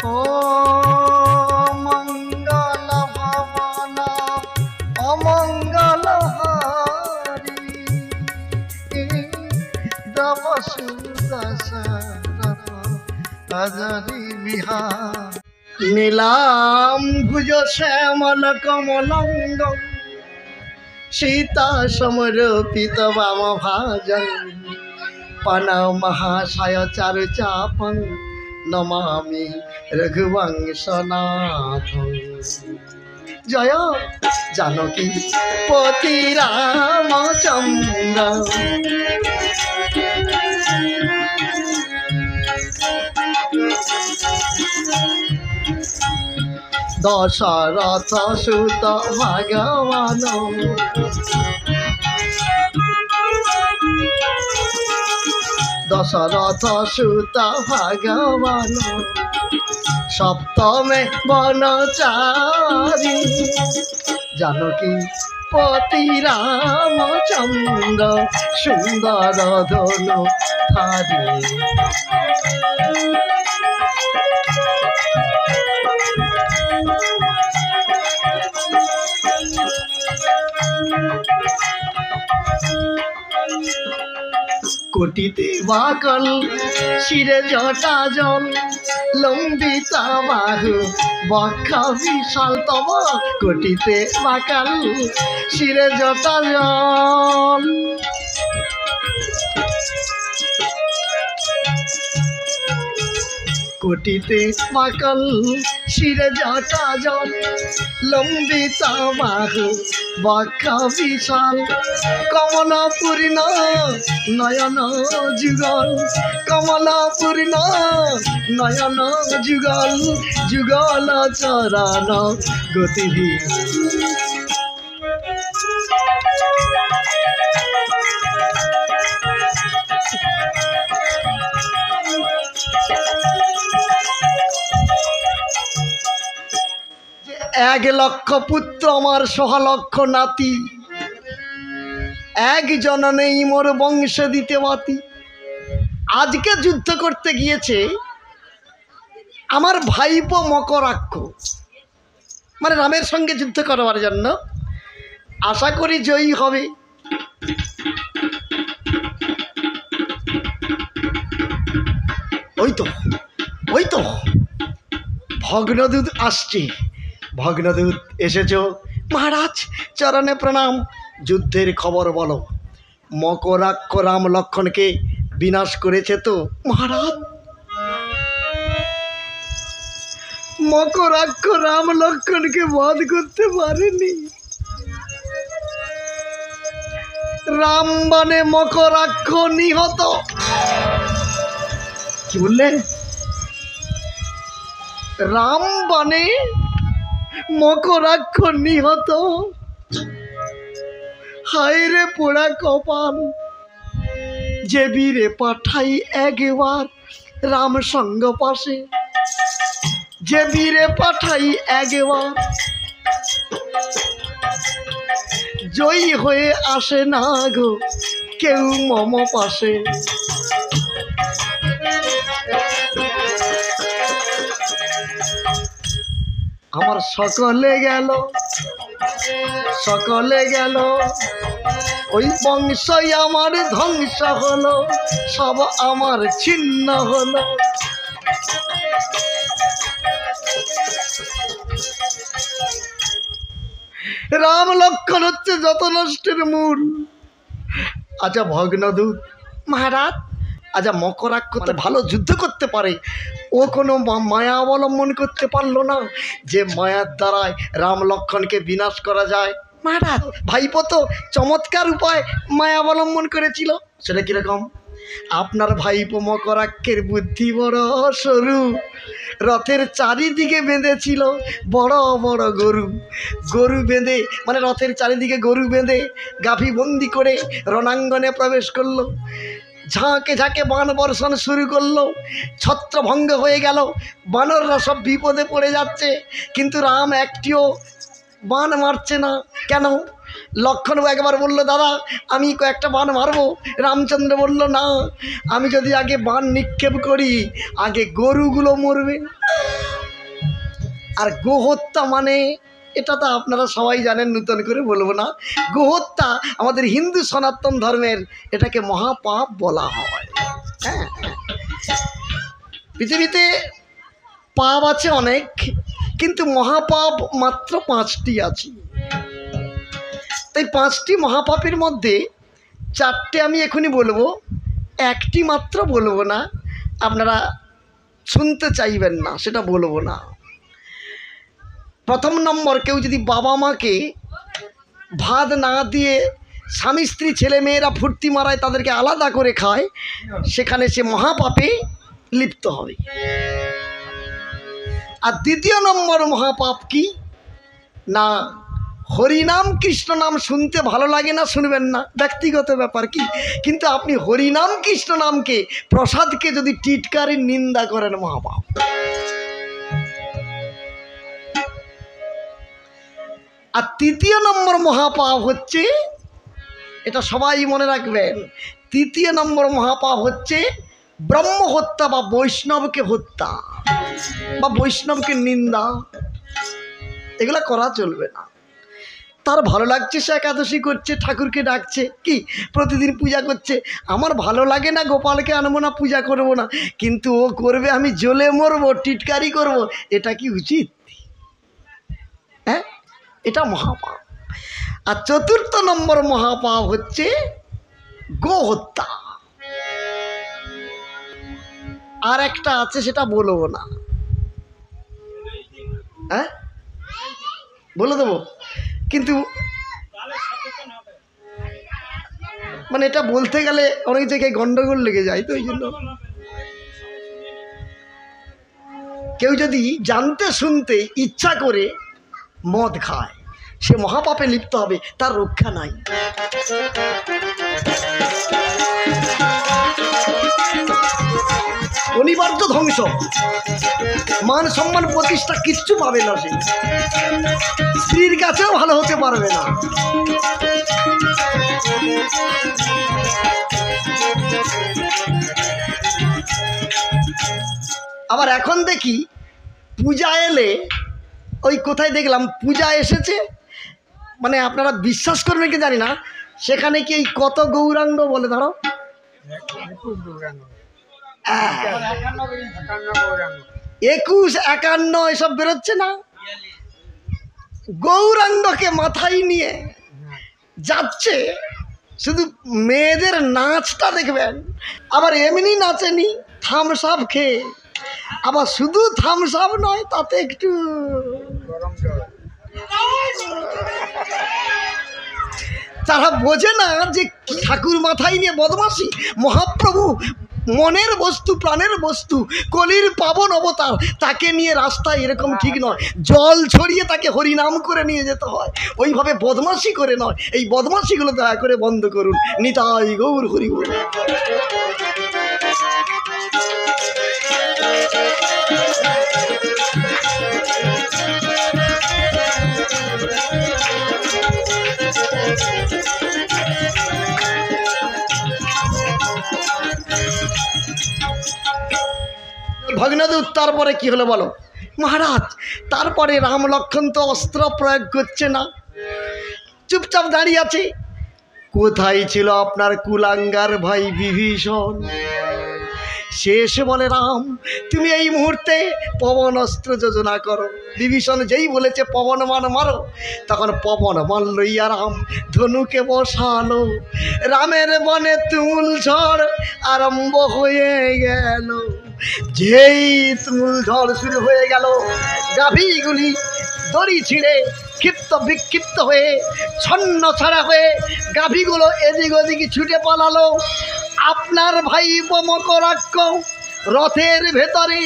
ও মঙ্গল ভবন অমঙ্গল হারি দব সুদশরথ হাজারি বিহার নীলাম ভুজ শ্যামল কমলঙ্গ সীতা সমরপিত বাম ভাজন পন মহাশয় চারু চাপং নমামি রঘুবংশনাথ। জয় জানকী পতি রামচন্দ্র। দশরথ সুত ভগবান দশরথ সুত ভগবান সপ্তমে বনচারী জানকী পতি রামচন্দ্র সুন্দর ধনু ধারী। কোটিতে বাকল শিরে জটা জল লম্বিতা বাহু বক্ষ বিশাল তব কোটিতে বাকল শিরে জটা জল। কোটিতে বাকল শিরে জটা জল লম্বিতা বাহু বক্ষ বিশাল কমলপূর্ণ নয়ন যুগল কমলপূর্ণ নয়ন যুগল যুগল চরণ গতিহীন। এক লক্ষ পুত্র আমার সহলক্ষ নাতি এক জননেই মোর বংশ দিতে বাতি। আজকে যুদ্ধ করতে গিয়েছে আমার ভাইপো মকরাক্ষ মানে রামের সঙ্গে যুদ্ধ করবার জন্য। আশা করি জয়ী হবে। ওই তো ভগ্নদূত আসছে। ভগ্নদূত এসেছ মহারাজ চরণে প্রণাম। যুদ্ধের খবর বলো। মকরাক্ষ রাম লক্ষণকে বিনাশ করেছে তো মহারাজ? মকরাক্ষ রাম লক্ষণকে বধ করতে পারেনি। রাম বানে মকরাক্ষ নিহত। কি বললে? রাম বানে মকরাক্ষ নিহত। হায় রে পোড়া কপাল, যে বীরে পাঠাই একবার রাম সঙ্গ পাশে, যে বীরে পাঠাই একবার জয়ী হয়ে আসে না গো কেউ মম পাশে। আমার সকলে গেল ওই বংশই আমার ধ্বংস হলো, সব আমার ছিন্ন হলো। রাম লক্ষণ হচ্ছে যত নষ্টের মূল। আচ্ছা ভগ্নদূত মহারাজ, আচ্ছা মকরাক্ষ তো ভালো যুদ্ধ করতে পারে, ও কোনো মায়া অবলম্বন করতে পারলো না যে মায়ার দ্বারায় রাম লক্ষণকে বিনাশ করা যায়? মহারাজ ভাইপো তো চমৎকার উপায় মায়া অবলম্বন করেছিল। সেটা কীরকম? আপনার ভাইপো মকরাক্ষের বুদ্ধি বড় সরু। রথের চারিদিকে বেঁধেছিল বড় বড় গরু। গরু বেঁধে মানে রথের চারিদিকে গরু বেঁধে গাভী বন্দি করে রণাঙ্গনে প্রবেশ করলো। ঝাঁকে ঝাঁকে বান বর্ষণ শুরু করলো। ছত্রভঙ্গ হয়ে গেল, বানররা সব বিপদে পড়ে যাচ্ছে, কিন্তু রাম একটিও বান মারছে না। কেন? লক্ষণ একবার বলল দাদা আমি কয়েকটা বান মারবো। রামচন্দ্র বলল না, আমি যদি আগে বান নিক্ষেপ করি আগে গরুগুলো মরবে। আর গোহত্যা মানে এটা তো আপনারা সবাই জানেন, নূতন করে বলবো না। গোহত্যা আমাদের হিন্দু সনাতন ধর্মের এটাকে মহাপাপ বলা হয়। হ্যাঁ, পৃথিবীতে পাপ আছে অনেক, কিন্তু মহাপাপ মাত্র 5টি আছে। তাই 5টি মহাপাপের মধ্যে 4টে আমি এখনই বলবো, 1টি মাত্র বলবো না, আপনারা শুনতে চাইবেন না, সেটা বলবো না। প্রথম নম্বর, কেউ যদি বাবা মাকে ভাত না দিয়ে স্বামী স্ত্রী ছেলে মেয়েরা ফুর্তি মারায় তাদেরকে আলাদা করে খায়, সেখানে সে মহাপাপে লিপ্ত হবে। আর দ্বিতীয় নম্বর মহাপাপ কি না, হরিনাম কৃষ্ণ নাম শুনতে ভালো লাগে না, শুনবেন না, ব্যক্তিগত ব্যাপার কি, কিন্তু আপনি হরিনাম কৃষ্ণ নামকে প্রসাদকে যদি টিটকারির নিন্দা করেন, মহাপাপ। আর তৃতীয় নম্বর মহাপাপ হচ্ছে, এটা সবাই মনে রাখবেন, তৃতীয় নম্বর মহাপাপ হচ্ছে ব্রহ্ম হত্যা বা বৈষ্ণবকে হত্যা বা বৈষ্ণবকে নিন্দা। এগুলা করা চলবে না। তার ভালো লাগছে, সে একাদশী করছে, ঠাকুরকে ডাকছে, কি প্রতিদিন পূজা করছে, আমার ভালো লাগে না, গোপালকে আনবো না, পূজা করবো না, কিন্তু ও করবে, আমি জ্বলে মরবো, টিটকারি করব, এটা কি উচিত? হ্যাঁ, এটা মহাপাপ। আর চতুর্থ নম্বর মহাপাপ হচ্ছে গোহত্যা। আর একটা আছে, সেটা বলবো না। হ্যাঁ, বলে দেবো, কিন্তু মানে এটা বলতে গেলে অনেক জায়গায় গন্ডগোল লেগে যায়, তো ওই জন্য কেউ যদি জানতে শুনতে ইচ্ছা করে মদ খায়, সে মহাপাপে লিপ্ত হবে, তার রক্ষা নাই। অনিবার্য ধ্বংস, মান সম্মান প্রতিষ্ঠা কিচ্ছু পাবে না, সে স্ত্রীর কাছেও ভালো হতে পারবে না। আবার এখন দেখি পূজা এলে, ওই কোথায় দেখলাম পূজা এসেছে, মানে আপনারা বিশ্বাস করবেন কি জানি না, সেখানে কি এই কত গৌরাঙ্গ বলে, ধরো 21, 51 এসব বেরোচ্ছে না, গৌরাঙ্গকে মাথায় নিয়ে যাচ্ছে। শুধু মেয়েদের নাচটা দেখবেন, আবার এমনি নাচেনি, থামস আপ খেয়ে, আবার শুধু থামস আপ নয়, তাতে একটু তারা বোঝে না যে ঠাকুর মাথায় নিয়ে বদমাসি। মহাপ্রভু মনের বস্তু, প্রাণের বস্তু, কলির পাবন অবতার, তাকে নিয়ে রাস্তায় এরকম ঠিক নয়, জল ছড়িয়ে তাকে হরিনাম করে নিয়ে যেতে হয়, ওইভাবে বদমাসি করে নয়। এই বদমাসিগুলো দয়া করে বন্ধ করুন। নিতাই গৌর হরি বল। ভগ্নদূত তারপরে কি হলো বলো মহারাজ? তারপরে রাম লক্ষ্মণ তো অস্ত্র প্রয়োগ করছে না, চুপচাপ দাঁড়িয়ে আছে। কোথায় ছিল আপনার কুলাঙ্গার ভাই বিভীষণ? শেষ বলে, রাম তুমি এই মুহূর্তে পবন অস্ত্র যোজনা করো। বিভীষণ যেই বলেছে পবন মান মারো, তখন পবন মান লইয়া রাম ধনুকে বসালো। রামের বনে তুমুল ঝড় আরম্ভ হয়ে গেল। যেই তুমুল ঝড় শুরু হয়ে গেল, গাভীগুলি দড়ি ছিঁড়ে ক্ষিপ্ত বিক্ষিপ্ত হয়ে ছন্ন ছাড়া হয়ে গাভীগুলো এদিক ওদিক ছুটে পালালো। আপনার ভাই মকরাক্ষ রথের ভেতরে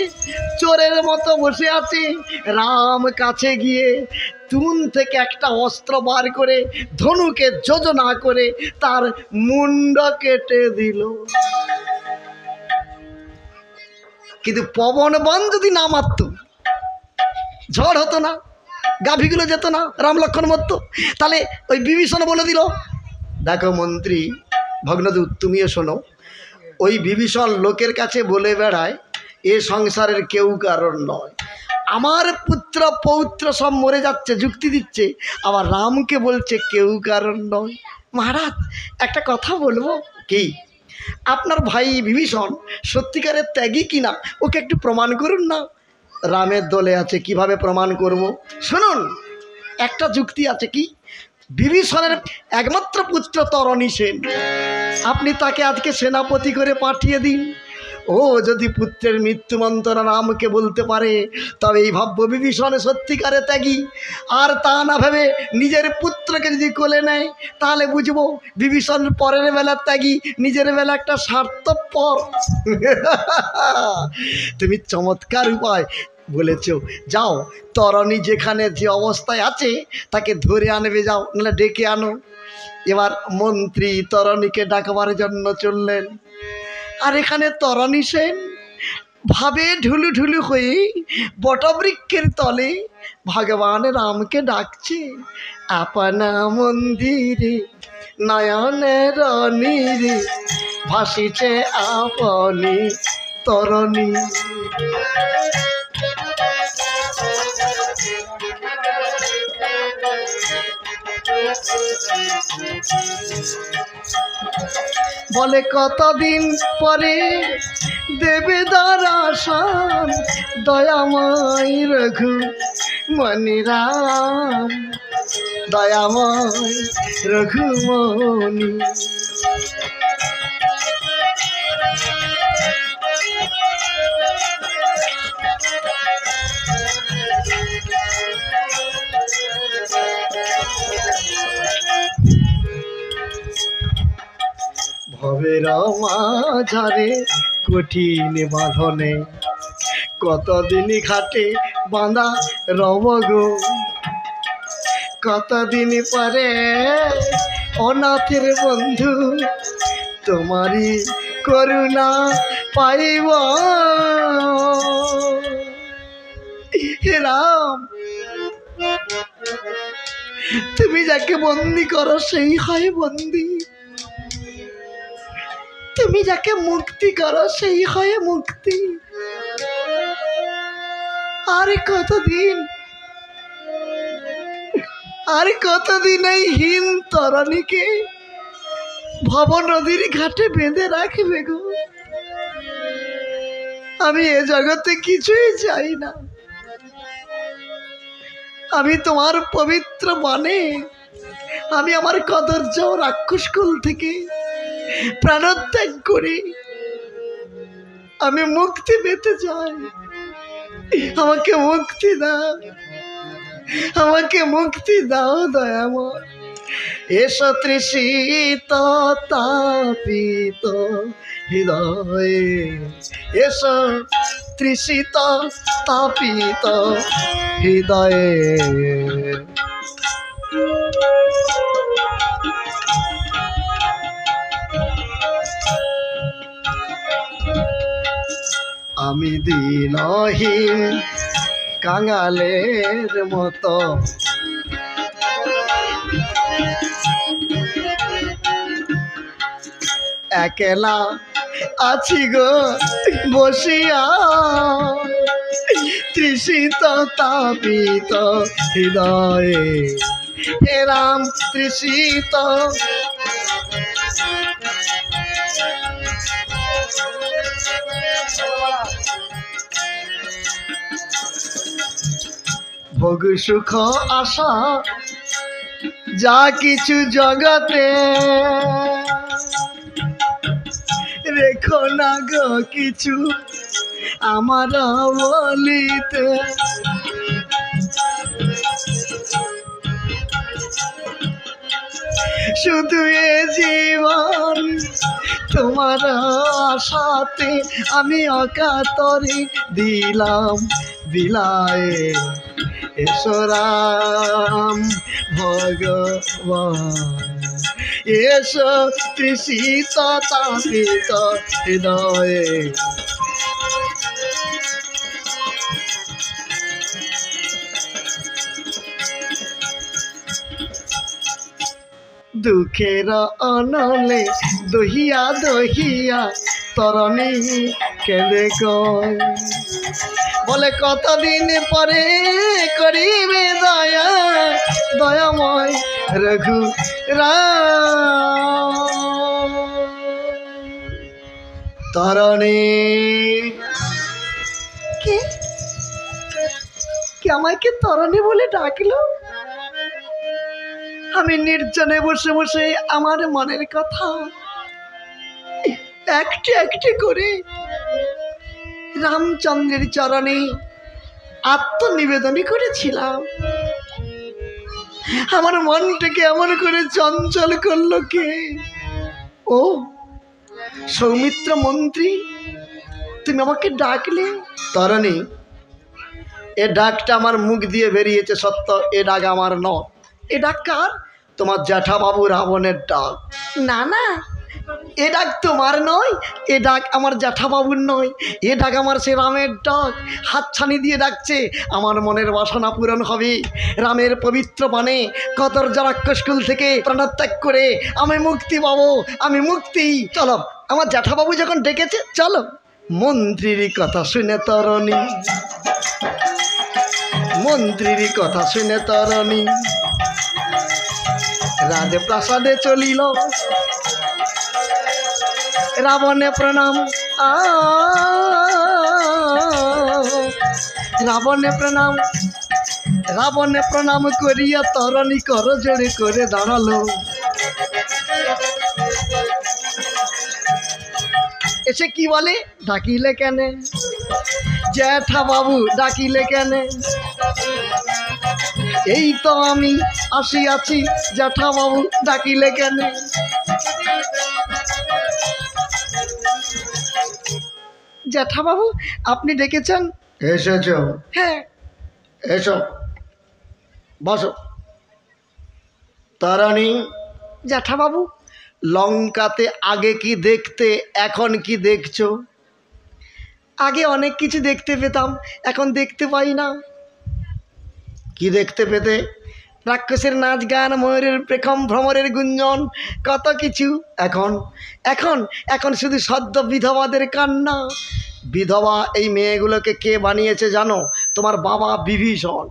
চোরের মতো বসে আছে। রাম কাছে গিয়ে তুন থেকে একটা অস্ত্র বার করে ধনুকে যোজনা করে তার মুন্ড কেটে দিল। কিন্তু পবন বান যদি না মারত, ঝড় হতো না, গাভীগুলো যেত না, রাম লক্ষ্মণ মরত। তাহলে ওই বিভীষণ বলে দিল, দেখো মন্ত্রী ভগ্নদূত তুমিও শোনো, ওই বিভীষণ লোকের কাছে বলে বেড়ায় এ সংসারের কেউ কারণ নয়, আমার পুত্র পৌত্র সব মরে যাচ্ছে, যুক্তি দিচ্ছে, আবার রামকে বলছে কেউ কারণ নয়। মহারাজ একটা কথা বলবো কি, আপনার ভাই বিভীষণ সত্যিকারের ত্যাগী কিনা ওকে একটু প্রমাণ করুন না। রামের দলে আছে, কিভাবে প্রমাণ করব? শুনুন, একটা যুক্তি আছে কি, বিভীষণের একমাত্র পুত্র তরণী সেন, আপনি তাকে আজকে সেনাপতি করে পাঠিয়ে দিন। ও যদি পুত্রের মৃত্যু মন্ত্রণা রামকে বলতে পারে, তবে এই ভাব্য বিভীষণ সত্যিকারে ত্যাগী। আর তা না ভেবে নিজের পুত্রকে যদি কোলে নেয়, তাহলে বুঝবো বিভীষণ পরের বেলা ত্যাগী, নিজের বেলা একটা স্বার্থপর। তুমি চমৎকার উপায় বলেছ। যাও, তরণী যেখানে যে অবস্থায় আছে তাকে ধরে আনবে, যাও, নাহলে ডেকে আনো। এবার মন্ত্রী তরণীকে ডাকবার জন্য চললেন। আর এখানে তরণী সেন ভাবে ঢুলু ঢুলু হয়ে বটবৃক্ষের তলে ভগবান রামকে ডাকছে, আপনা মন্দিরে নয়নের নীরে ভাসিছে আপনি তরণী। বলে কতদিন পরে দেবে দর্শন দয়াময় রঘু মনিরাম, দয়াময় রঘুমণি। ভবের মাঝারে কঠিন বাঁধনে কতদিন ঘাটে বাঁধা রব গো, কতদিন পরে অনাথের বন্ধু তোমারই করুণা পাইব। হে রাম, তুমি যাকে বন্দি করো সেই হয় বন্দি, তুমি যাকে মুক্তি করো সেই হয় মুক্তি। আর কতদিন, আর কতদিন এই হীন তরণীকে ভব নদীর ঘাটে বেঁধে রাখবে গো? আমি এ জগতে কিছুই চাই না, আমি তোমার পবিত্র বনে, আমি আমার কদর্য রাক্ষসকুল থেকে প্রাণত্যাগ করে আমি মুক্তি পেতে চাই। আমাকে মুক্তি দাও, আমাকে মুক্তি দাও দয়াময়। এসো তৃষিত তাপিত হৃদয়ে, এসো তৃষিত তাপিত হৃদয়ে। আমি দিনহীন কাঙালের মতো একলা আছি গো বসিয়া, তৃষিত তাপিত হৃদয়ে। হে রাম, তৃষিত ভোগ সুখ আশা যা কিছু জগতে, রেখো না গো কিছু আমার বলিতে। শুধু এ জীবন তোমার আশাতে আমি অকাতরে দিলাম বিলায়। এসো রাম ভগবান, এসো তৃষিত তাপিত হৃদয়ে। দুঃখের অনলে দহিয়া দহিয়া তরণী কেঁদে কয়, বলে কতদিন পরে করিবে দয়া দয়াময় রঘু রাম। তরণী কে কে আমাকে তরণী বলে ডাকলো? আমি নির্জনে বসে বসে আমার মনের কথা একটি একটি করে রামচন্দ্রের চরণে আত্মনিবেদনই করেছিলাম। আমার মনটাকে এমন করে চঞ্চল করলো কে? ও সৌমিত্র মন্ত্রী, তুমি আমাকে ডাকলে। তরণী, এ ডাকটা আমার মুখ দিয়ে বেরিয়েছে সত্য, এ ডাক আমার নয়। এ ডাক কার? তোমার জ্যাঠাবাবু রাবণের ডাক। না না, এ ডাক তোমার নয়, এ ডাক আমার জ্যাঠাবাবুর নয়, এ ডাক আমার সে রামের ডাক। হাতছানি দিয়ে ডাকছে, আমার মনের বাসনা পূরণ হবে। রামের পবিত্র বাণে কদর্য রাক্ষসকুল থেকে প্রাণত্যাগ করে আমি মুক্তি পাবো, আমি মুক্তি। চলো, আমার জ্যাঠাবাবু যখন ডেকেছে চলো। মন্ত্রীর কথা শুনে তরণী, মন্ত্রীর কথা শুনে তরণী রাজপ্রাসাদে চলিল। রাবণে প্রণাম, রাবণে প্রণাম, রাবণে প্রণাম করিয়া তরণী কর জোরে করে দাঁড়ালো। এসে কি বলে, ডাকিলে কেন জ্যাঠা বাবু, ডাকিলে কেন? এই তো আমি আসিয়াছি জ্যাঠা বাবু, ডাকিলে কেন? জ্যাঠা বাবু, আপনি ডেকেছেন? এসেছ? হ্যাঁ। এসো, বসো। তরণী, জ্যাঠা বাবু, লঙ্কাতে আগে কি দেখতে, এখন কি দেখছো? আগে অনেক কিছু দেখতে পেতাম, এখন দেখতে পাই না। কি দেখতে পেতে? রাক্ষসের নাচ গান, ময়ূরের প্রেখম, ভ্রমরের গুঞ্জন, কত কিছু। এখন এখন এখন শুধু সদ্য বিধবাদের কান্না। বিধবা এই মেয়েগুলোকে কে বানিয়েছে জানো? তোমার বাবা বিভীষণ।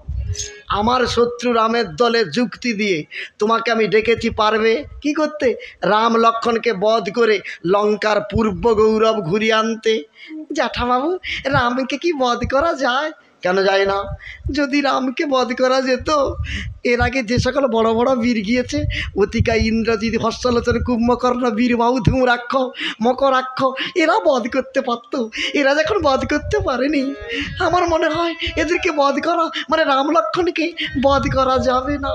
আমার শত্রু রামের দলে যুক্তি দিয়ে তোমাকে আমি ডেকেছি, পারবে কি করতে? রাম লক্ষ্মণকে বধ করে লঙ্কার পূর্ব গৌরব ঘুরিয়ে আনতে। জ্যাঠাবাবু, রামকে কি বধ করা যায়? কেন যায় না? যদি রামকে বধ করা যেত, এর আগে যে সকল বড় বড় বীর গিয়েছে, অতিকা, ইন্দ্রজিৎ, হর্ষলোচন, কুম্ভকর্ণ, বীরবাহু, ধূম্রাক্ষ, মকরাক্ষ, এরা বধ করতে পারত। এরা যখন বধ করতে পারেনি, আমার মনে হয় এদেরকে বধ করা মানে রাম লক্ষ্মণকে বধ করা যাবে না।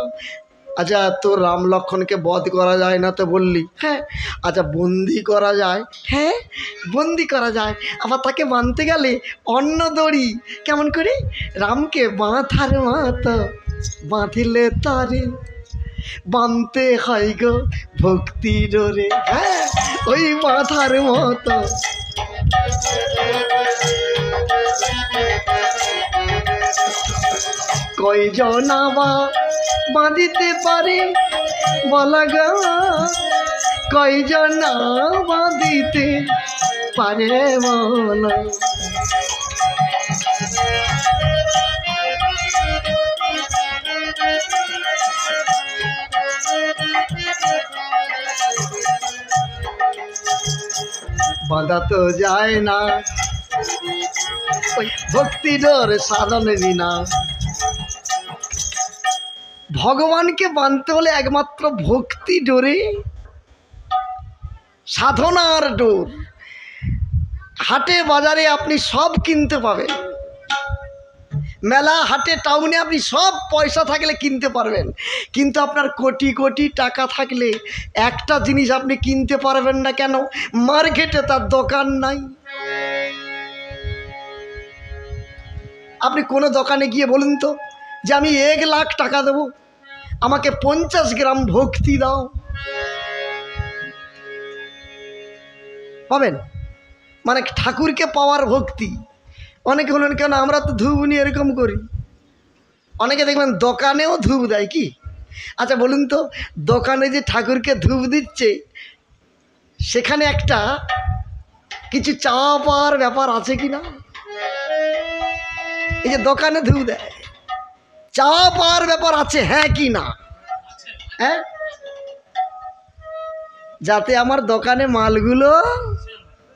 আচ্ছা, তো রাম লক্ষ্মণকে বধ করা যায় না তো বললি? হ্যাঁ। আচ্ছা, বন্দি করা যায়? হ্যাঁ, বন্দি করা যায়। আবার তাকে বাঁধতে গেলে অন্য দড়ি। কেমন করে? রামকে বাঁধার মতো বাঁধিলে তারে বাঁধতে হয় গো ভক্তি ডোরে। হ্যাঁ, ওই বাঁধার মতো। কয়জন আবার বাঁধিতে পারে বলা গা? কয়জন বাঁধিতে পারে বলা? বাঁধা তো যায় না ওই ভক্তি ডোর সাধন বিনা। ভগবানকে বাঁধতে হলে একমাত্র ভক্তি ডোরে, সাধনার ডোর। হাটে বাজারে আপনি সব কিনতে পাবেন, মেলা হাটে টাউনে আপনি সব পয়সা থাকলে কিনতে পারবেন, কিন্তু আপনার কোটি কোটি টাকা থাকলে একটা জিনিস আপনি কিনতে পারবেন না। কেন? মার্কেটে তার দোকান নাই। আপনি কোনো দোকানে গিয়ে বলুন তো যে আমি 1 লাখ টাকা দেবো, আমাকে 50 গ্রাম ভক্তি দাও, পাবেন? মানে ঠাকুরকে পাওয়ার ভক্তি। অনেকে বলবেন কেন আমরা তো ধূপ নিয়ে এরকম করি। অনেকে দেখবেন দোকানেও ধূপ দেয়। কি? আচ্ছা বলুন তো, দোকানে যে ঠাকুরকে ধূপ দিচ্ছে, সেখানে একটা কিছু চা পাওয়ার ব্যাপার আছে কি না? এই যে দোকানে ধু দেয়, চা পাওয়ার ব্যাপার আছে হ্যাঁ কি না? হ্যাঁ, যাতে আমার দোকানে মালগুলো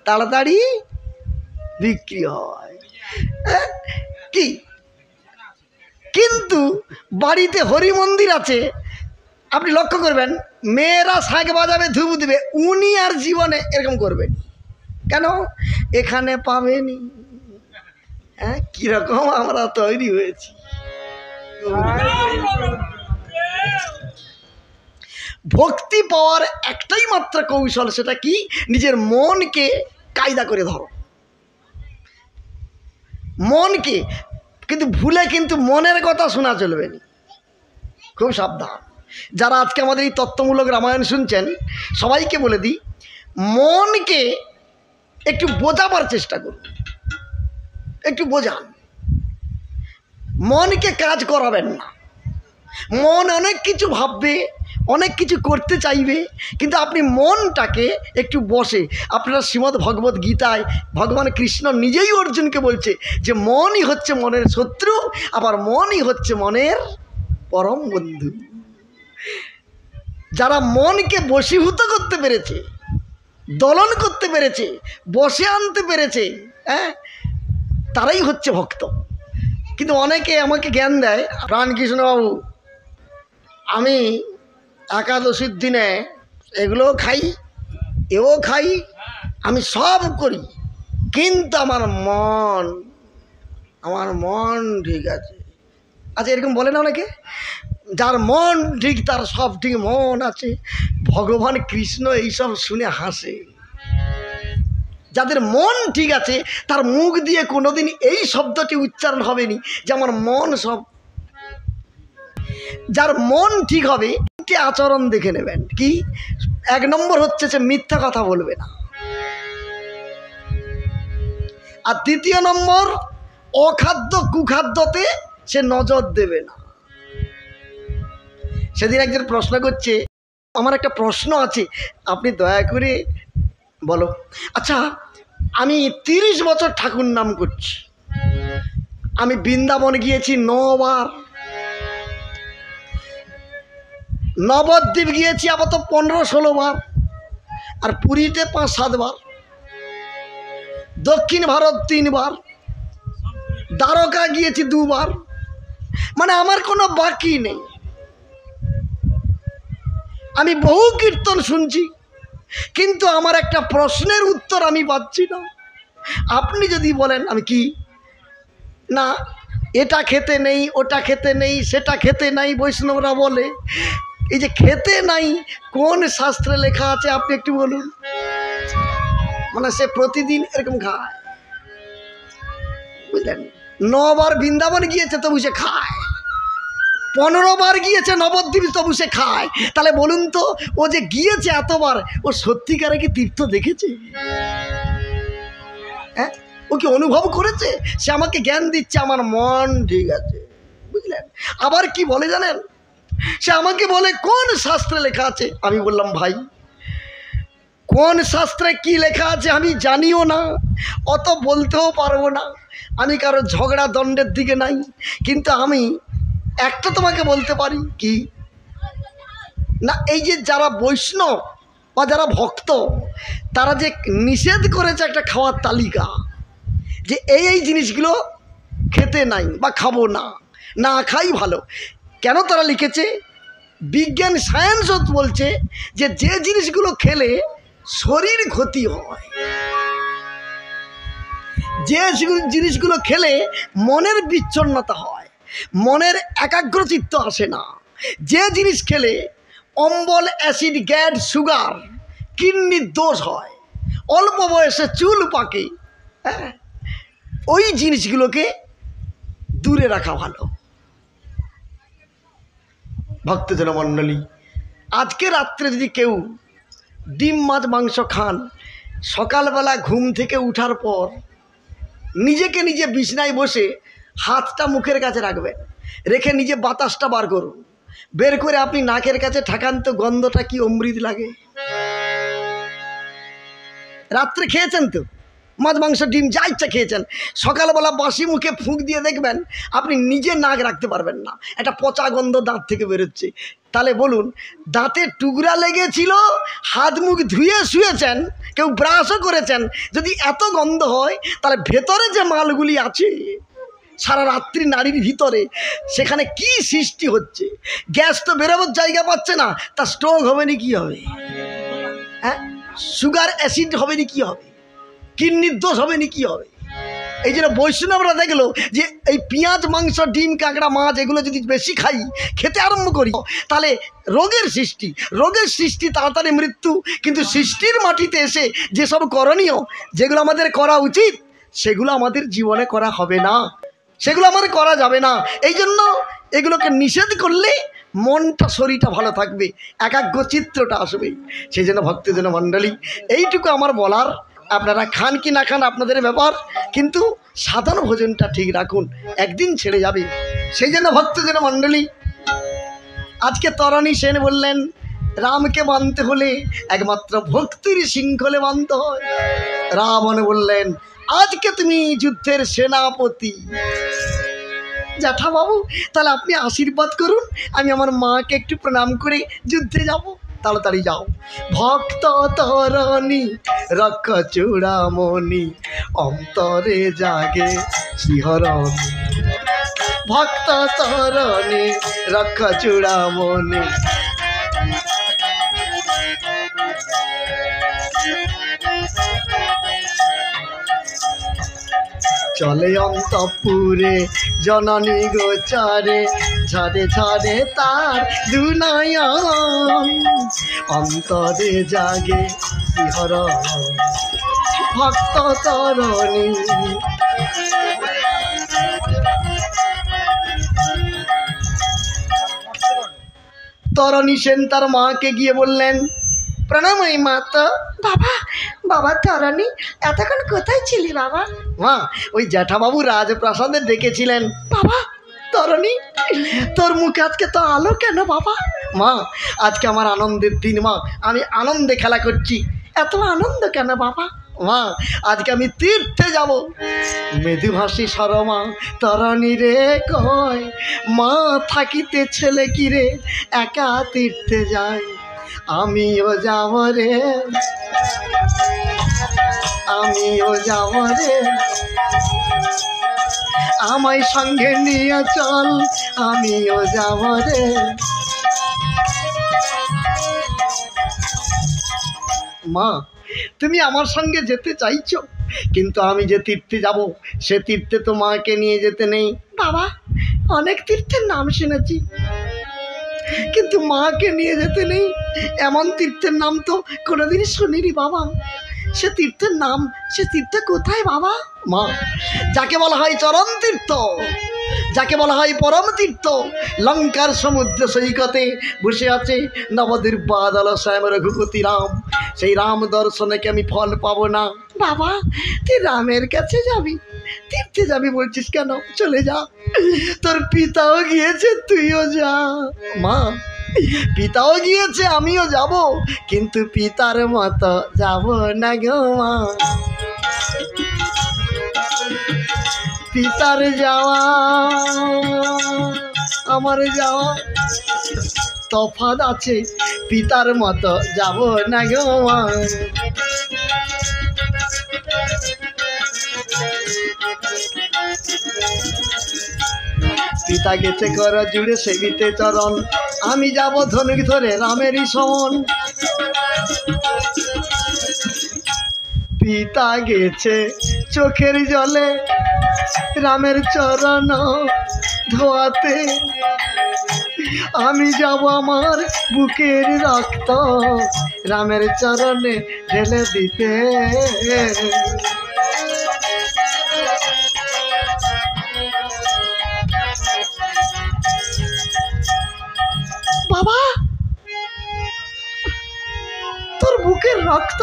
তাড়াতাড়ি বিক্রি হয়। কি কিন্তু বাড়িতে হরি মন্দির আছে, আপনি লক্ষ্য করবেন মেয়েরা শাঁখ বাজাবে, ধুপ দিবে, উনি আর জীবনে এরকম করবেন কেন? এখানে পাবেনি। হ্যাঁ, কিরকম আমরা তৈরি হয়েছি। ভক্তি পাওয়ার একটাই মাত্র কৌশল, সেটা কি? নিজের মনকে কায়দা করে ধরো, মনকে। কিন্তু ভুলে কিন্তু মনের কথা শোনা চলবে না, খুব সাবধান। যারা আজকে আমাদের এই তত্ত্বমূলক রামায়ণ শুনছেন, সবাইকে বলে দিই, মনকে একটু বোঝাবার চেষ্টা করুন, একটু বোঝান। মনকে কাজ করাবেন না। মন অনেক কিছু ভাববে, অনেক কিছু করতে চাইবে, কিন্তু আপনি মনটাকে একটু বসে, আপনারা শ্রীমদ্ ভগবত গীতায় ভগবান কৃষ্ণ নিজেই অর্জুনকে বলছে যে মনই হচ্ছে মনের শত্রু, আবার মনই হচ্ছে মনের পরম বন্ধু। যারা মনকে বশীভূত করতে পেরেছে, দলন করতে পেরেছে, বসে আনতে পেরেছে, হ্যাঁ, তারাই হচ্ছে ভক্ত। কিন্তু অনেকে আমাকে জ্ঞান দেয়, রামকৃষ্ণবাবু আমি একাদশীর দিনে এগুলোও খাই, এও খাই, আমি সব করি, কিন্তু আমার মন ঠিক আছে। আচ্ছা, এরকম বলে না অনেকে, যার মন ঠিক তার সব ঠিক মন আছে। ভগবান কৃষ্ণ এইসব শুনে হাসে। যাদের মন ঠিক আছে তার মুখ দিয়ে কোনোদিন এই শব্দটি উচ্চারণ হবে না যে আমার মন সব। যার মন ঠিক হবে, আচরণ দেখে নেবেন। কি? 1 নম্বর হচ্ছে যে মিথ্যা কথা বলবে না, আর 2 নম্বর অখাদ্য কুখাদ্যতে সে নজর দেবে না। সেদিন একজন প্রশ্ন করছে, আমার একটা প্রশ্ন আছে, আপনি দয়া করে বলো। আচ্ছা, আমি 30 বছর ঠাকুর নাম করছি, আমি বৃন্দাবন গিয়েছি 9 বার, নবদ্বীপ গিয়েছি আবার তো 15-16 বার, আর পুরীতে 5-7 বার, দক্ষিণ ভারত 3 বার, দ্বারকা গিয়েছি 2 বার, মানে আমার কোনো বাকি নেই। আমি বহু কীর্তন শুনছি, কিন্তু আমার একটা প্রশ্নের উত্তর আমি পাচ্ছি না। আপনি যদি বলেন আমি কি না, এটা খেতে নেই, ওটা খেতে নেই, সেটা খেতে নাই, বৈষ্ণবরা বলে, এই যে খেতে নাই কোন শাস্ত্রে লেখা আছে আপনি একটু বলুন। মানে সে প্রতিদিন এরকম খায়, বুঝলেন? 9 বার বৃন্দাবন গিয়েছে তবু সে খায়, 15 বার গিয়েছে নবদ্বীপ তবু সে খায়। তাহলে বলুন তো, ও যে গিয়েছে এতবার, ও সত্যিকারে কি তীর্থ দেখেছে? হ্যাঁ, ও কি অনুভব করেছে? সে আমাকে জ্ঞান দিচ্ছে আমার মন ঠিক আছে, বুঝলেন? আবার কি বলে জানেন? সে আমাকে বলে কোন শাস্ত্রে লেখা আছে। আমি বললাম ভাই, কোন শাস্ত্রে কি লেখা আছে আমি জানিও না, অত বলতেও পারবো না, আমি কারো ঝগড়া দণ্ডের দিকে নাই। কিন্তু আমি একটা তোমাকে বলতে পারি, কি না, এই যে যারা বৈষ্ণব বা যারা ভক্ত, তারা যে নিষেধ করেছে একটা খাওয়ার তালিকা, যে এই জিনিসগুলো খেতে নাই বা খাবো না, না খাই ভালো। কেন তারা লিখেছে? বিজ্ঞান সায়েন্সও বলছে যে যে জিনিসগুলো খেলে শরীর ক্ষতি হয়, যে জিনিসগুলো খেলে মনের বিচ্ছন্নতা হয়, মনের একাগ্রচিত্ত আসে না, যে জিনিস খেলে অম্বল, অ্যাসিড, গ্যাস, সুগার, কিডনির দোষ হয়, অল্প বয়সে চুল পাকে, হ্যাঁ, ওই জিনিসগুলোকে দূরে রাখা ভালো। ভক্তজন মণ্ডলী, আজকে রাত্রে যদি কেউ ডিম, মাছ, মাংস খান, সকালবেলা ঘুম থেকে উঠার পর নিজেকে নিজে বিছনায় বসে হাতটা মুখের কাছে রাখবেন, রেখে নিজে বাতাসটা বার করুন, বের করে আপনি নাকের কাছে ঠাকান তো, গন্ধটা কি অমৃত লাগে। রাত্রে খেয়েছেন তো, মাছ মাংস ডিম যা ইচ্ছা খেয়েছেন, সকালবেলা বাসি মুখে ফুঁক দিয়ে দেখবেন আপনি নিজে নাক রাখতে পারবেন না, একটা পচা গন্ধ দাঁত থেকে বেরোচ্ছে। তাহলে বলুন, দাঁতে টুকরা লেগেছিল, হাত মুখ ধুয়ে শুয়েছেন, কেউ ব্রাশও করেছেন, যদি এত গন্ধ হয় তাহলে ভেতরে যে মালগুলি আছে সারা রাত্রি নারীর ভিতরে, সেখানে কি সৃষ্টি হচ্ছে? গ্যাস তো বেরোবার জায়গা পাচ্ছে না, তা স্ট্রোক হবে না কি হবে? হ্যাঁ, সুগার অ্যাসিড হবে না কি হবে? কিডনির দোষ হবে না কি হবে? এই জন্য বৈষ্ণবরা দেখলো যে এই পেঁয়াজ মাংস ডিম কাঁকড়া মাছ এগুলো যদি বেশি খাই, খেতে আরম্ভ করি, তাহলে রোগের সৃষ্টি তাড়াতাড়ি মৃত্যু। কিন্তু সৃষ্টির মাটিতে এসে যেসব করণীয়, যেগুলো আমাদের করা উচিত, সেগুলো আমাদের জীবনে করা হবে না, সেগুলো আমাদের করা যাবে না। এই জন্য এগুলোকে নিষেধ করলে মনটা শরীরটা ভালো থাকবে, একাগ্র চিত্রটা আসবে। সেই জন্য ভক্তজন মণ্ডলী, এইটুকু আমার বলার। আপনারা খান কি না খান আপনাদের ব্যাপার, কিন্তু সাধারণ ভোজনটা ঠিক রাখুন, একদিন ছেড়ে যাবে। সেই জন্য ভক্তজন মণ্ডলী, আজকে তরণী সেন বললেন রামকে মানতে হলে একমাত্র ভক্তির শৃঙ্খলে মানতে হয়। রাবণ বললেন আজকে তুমি যুদ্ধের সেনাপতি। জ্যাঠা বাবু, তাহলে আপনি আশীর্বাদ করুন, আমি আমার মাকে একটু প্রণাম করে যুদ্ধে যাব। তাড়াতাড়ি যাও। ভক্ত তরণী রক্ষ চূড়ামণি, অন্তরে জাগে শিহরণ। ভক্ত তরণী রক্ষ চূড়ামণি, চলে অন্তপুরে জননী গোচারে, ঝরে ঝরে তার দুনয়ন, অন্তরে জাগে শিহরণ। ভক্ত তরণী। তরণী সেন তার মাকে গিয়ে বললেন প্রণাম এই মাতা। বাবা, বাবা তরণী, এতক্ষণ কোথায় ছিলি বাবা? মা, ওই জ্যাঠাবাবু রাজপ্রাসাদে ডেকেছিলেন। বাবা তরণী, তোর মুখে আজকে তো আলো কেন বাবা? মা, আজকে আমার আনন্দের দিন মা, আমি আনন্দে খেলা করছি। এত আনন্দ কেন বাবা? মা, আজকে আমি তীর্থে যাব। মৃদুভাষী সরমা তরণী রে কয়, মা থাকিতে ছেলে কি রে একা তীর্থে যায়। আমিও যাব রে, আমিও যাব রে, আমায় সঙ্গে নিয়ে চল, আমিও যাব রে। মা, তুমি আমার সঙ্গে যেতে চাইছো, কিন্তু আমি যে তীর্থে যাব সে তীর্থে তো মাকে নিয়ে যেতে নেই। বাবা, অনেক তীর্থের নাম শুনেছি, কিন্তু মাকে নিয়ে যেতে নেই, এমন তীর্থের নাম তো কোনোদিনই শুনিনি বাবা। সে তীর্থের নাম, সে তীর্থ কোথায় বাবা? মা, যাকে বলা হয় চরণ তীর্থ, যাকে বলা হয় পরম তীর্থ, লঙ্কার সমুদ্র সৈকতে বসে আছে নবদুর্বাদল শ্যাম রঘুপতি রাম। সেই রাম দর্শনে কি আমি ফল পাবো না? বাবা, তুই রামের কাছে যাবি, তীর্থে যাবি বলছিস কেন? চলে যা, তোর পিতাও গিয়েছে, তুইও যা। মা, পিতাও গিয়েছে, আমিও যাব, কিন্তু পিতার মতো যাব না গো মা। পিতার যাওয়া আমার যাওয়া তফাৎ আছে, পিতার মতো যাব না গো মা। পিতা গেছে কর জুড়ে সেবিতে চরণ, আমি যাব ধনুক ধরে রামেরই সমন। পিতা গেছে চোখের জলে রামের চরণ ধোয়াতে, আমি যাব আমার বুকের রক্ত রামের চরণে ঢেলে দিতে। বাবা, তোর বুকের রক্ত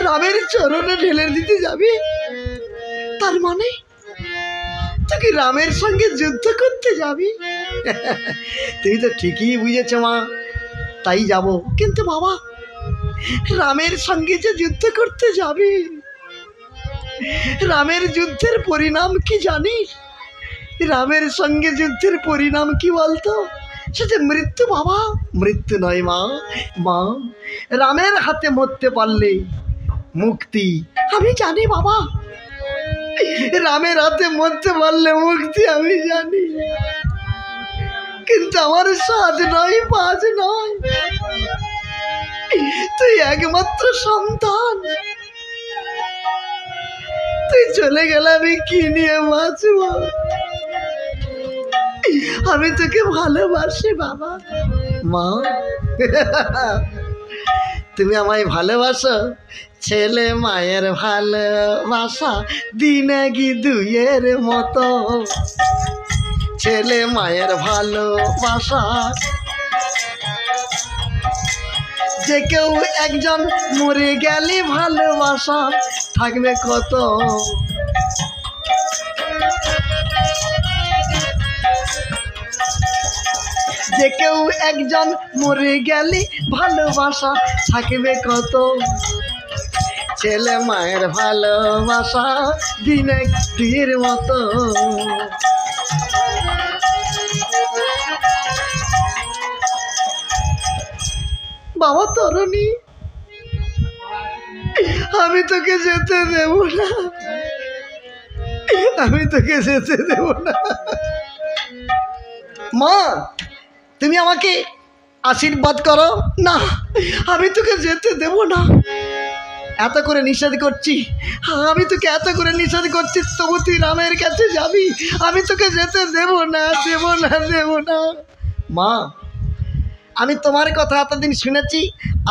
রামের চরণে ঢেলে দিতে যাবি? তার মানে তুই কি রামের সঙ্গে যুদ্ধ করতে যাবি? তুই তো ঠিকই বুঝেছ মা, তাই যাব। কিন্তু বাবা, রামের সঙ্গে যে যুদ্ধ করতে যাবি, রামের যুদ্ধের পরিণাম কি জানিস? রামের সঙ্গে যুদ্ধের পরিণাম কি বলতো? সে যে মৃত্যু বাবা, মৃত্যু নয় মা। মা, রামের হাতে মরতে পারলে মুক্তি। আমি জানি বাবা, রামের হাতে মরতে পারলে মুক্তি আমি জানি, কিন্তু আমার 7 নয় 5 নয়, তুই একমাত্র সন্তান, তুই চলে গেলে আমি কি নিয়ে বাঁচব? আমি তোকে ভালোবাসি বাবা। মা, তুমি আমায় ভালোবাসো? ছেলে মায়ের ভালোবাসা দিনে কি 2-এর মতো, ছেলে মায়ের ভালোবাসা। যে কেউ একজন মরে গেলে ভালোবাসা থাকবে কত। যে কেউ একজন মরে গেলে ভালোবাসা থাকবে কত, ছেলে মায়ের ভালোবাসা দিনে 2-এর মতো। বাবা তরুণী, আমি তোকে যেতে দেব না, আমি তোকে যেতে দেব না। মা, তুমি আমাকে আশীর্বাদ করো না, আমি তোকে যেতে দেব না। এত করে নিষেধ করছি, আমি তোকে এত করে নিষেধ করছি, তবু তুই রামের কাছে যাবি? আমি তোকে যেতে দেব না, দেব না, দেব না। মা, আমি তোমার কথা এতদিন শুনেছি,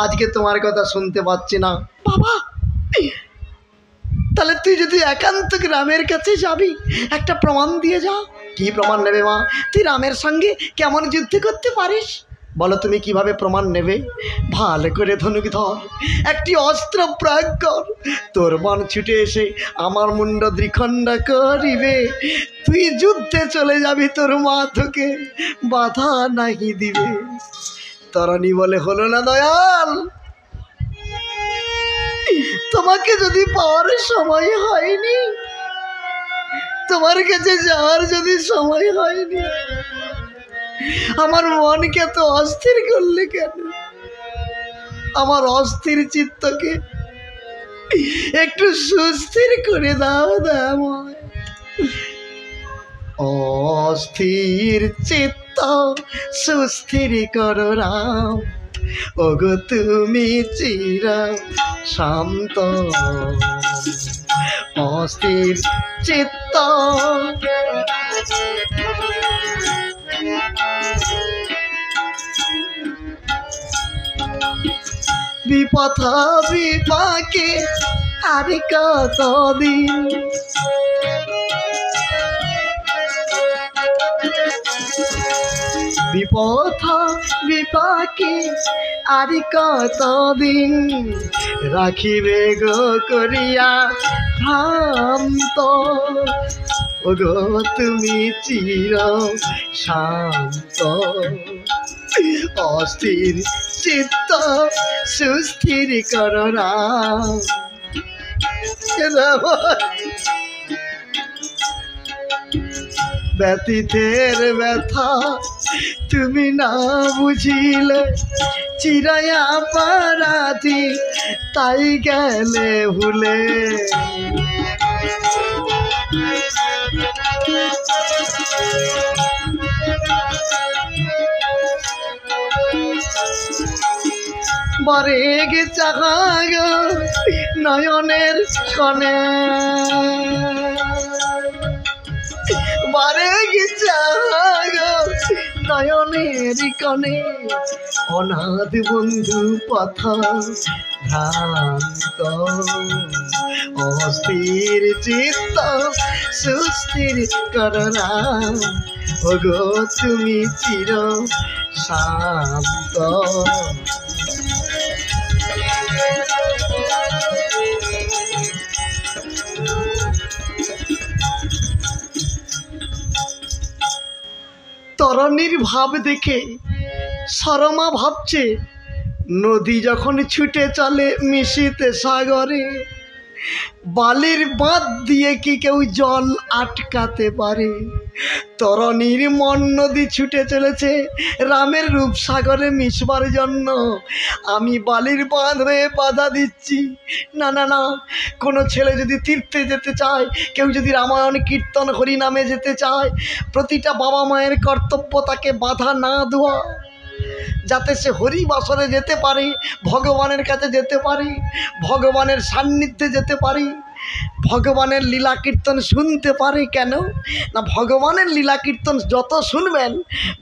আজকে তোমার কথা শুনতে পাচ্ছি না। বাবা, তাহলে তুই যদি একান্ত রামের কাছে যাবি, একটা প্রমাণ দিয়ে যা। কি প্রমাণ নেবে মা? তুই রামের সঙ্গে কেমন যুদ্ধ করতে পারিস বলো? তুমি কিভাবে প্রমাণ নেবে? ভালো করে ধনুক ধর, একটি অস্ত্র প্রয়োগ কর, তোর বাণ ছুটে এসে আমার মুন্ড দ্বিখণ্ড করিবে। তুই যুদ্ধে চলে যাবি, তোর মা তোকে বাধা নাহি দিবে। তরণী বলে, হলো না দয়াল? তোমাকে যদি পাওয়ার সময় হয়নি, তোমার কাছে যাওয়ার যদি সময় হয়নি, আমার মনকে এত অস্থির করলে কেন? আমার অস্থির চিত্তকে একটু সুস্থির করে দাও দয়াময়। অস্থির চিত্ত সুস্থির করো রাম, ওগো তুমি চির শান্ত। অস্থির চিত্ত বিপথ বিপাকে আর কতদিন, বিপথ বিপাকে আর কতদিন, রাখিবে গো করিয়া ভ্রান্ত, ওগো তুমি চির শান্ত। অস্থির চিত্ত সুস্থির করো রাম। ব্যতীতের ব্যথা তুমি না বুঝিলে, চিরায়া পারাধি তাই গেলে ভুলে। বরে গে চাহাগ নয়নের কনে, বরে গে চাহাগ নয়নের কনে, অনাথ বন্ধু পথ ভ্রান্ত। অস্থির চিত্ত সুস্থির করো রাম, ওগো তুমি চির শান্ত। তরণীর ভাব দেখে সরমা ভাবছে নদী যখন ছুটে চলে মিশিতে সাগরে, বালির বাঁধ দিয়ে কি কেউ জল আটকাতে পারে? তরণীর মন নদী ছুটে চলেছে রামের রূপসাগরে মিশবার জন্য। আমি বালির বাঁধ হয়ে বাধা দিচ্ছি। না না না, কোনো ছেলে যদি তীর্থে যেতে চায়, কেউ যদি রামায়ণ কীর্তন হরিনামে যেতে চায়, প্রতিটা বাবা মায়ের কর্তব্য তাকে বাধা না দেওয়া, যাতে সে হরিবাসরে যেতে পারে, ভগবানের কাছে যেতে পারে, ভগবানের সান্নিধ্যে যেতে পারে, ভগবানের লীলা কীর্তন শুনতে পারে। কেন না, ভগবানের লীলা কীর্তন যত শুনবেন,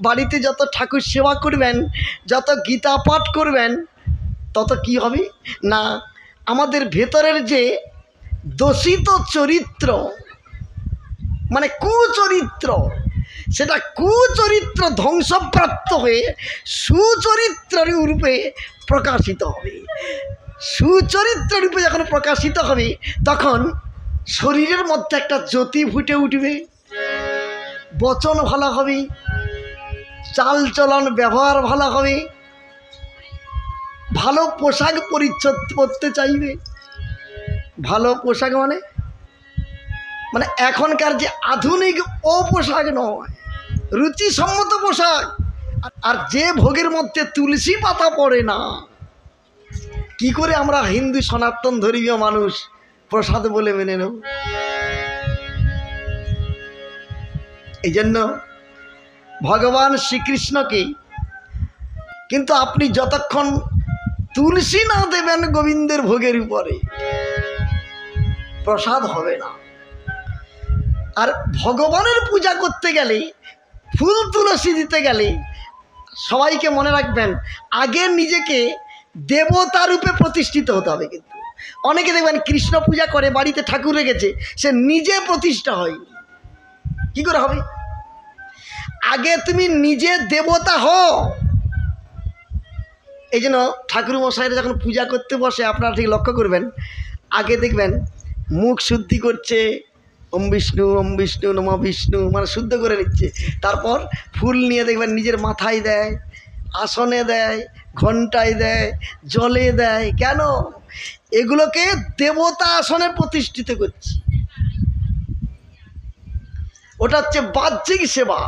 বাড়িতে যত ঠাকুর সেবা করবেন, যত গীতা পাঠ করবেন, তত কি হবে না, আমাদের ভেতরের যে দূষিত চরিত্র, মানে কুচরিত্র, সেটা কুচরিত্র ধ্বংসপ্রাপ্ত হয়ে সুচরিত্র রূপে প্রকাশিত হবে। সুচরিত্র রূপে যখন প্রকাশিত হবে, তখন শরীরের মধ্যে একটা জ্যোতি ফুটে উঠবে, বচন ভালো হবে, চাল চলন ব্যবহার ভালো হবে, ভালো পোশাক পরিচ্ছদ পরতে চাইবে। ভালো পোশাক মানে মানে এখনকার যে আধুনিক ও পোশাক নয়, রুচিসম্মত পোশাক। আর যে ভোগের মধ্যে তুলসী পাতা পড়ে না, কি করে আমরা হিন্দু সনাতন ধর্মীয় মানুষ প্রসাদ বলে মেনে নেব? এই জন্য ভগবান শ্রীকৃষ্ণকে কিন্তু আপনি যতক্ষণ তুলসী না দেবেন গোবিন্দের ভোগের উপরে, প্রসাদ হবে না। আর ভগবানের পূজা করতে গেলে, ফুল তুলসী দিতে গেলে, সবাইকে মনে রাখবেন, আগে নিজেকে দেবতা রূপে প্রতিষ্ঠিত হতে হবে। কিন্তু অনেকে দেখবেন কৃষ্ণ পূজা করে, বাড়িতে ঠাকুর রেখেছে, সে নিজে প্রতিষ্ঠা হয়নি। কি করে হবে? আগে তুমি নিজে দেবতা হও। এই জন্য ঠাকুর মশাইরা যখন পূজা করতে বসে, আপনারা ঠিক লক্ষ্য করবেন, আগে দেখবেন মুখ শুদ্ধি করছে, ওম বিষ্ণু নম বিষ্ণু, মানে শুদ্ধ করে নিচ্ছে। তারপর ফুল নিয়ে দেখবেন নিজের মাথায় দেয়, আসনে দেয়, ঘণ্টায় দেয়, জলে দেয়। কেন? এগুলোকে দেবতা আসনে প্রতিষ্ঠিত করছে। ওটা হচ্ছে বাহ্যিক সেবা,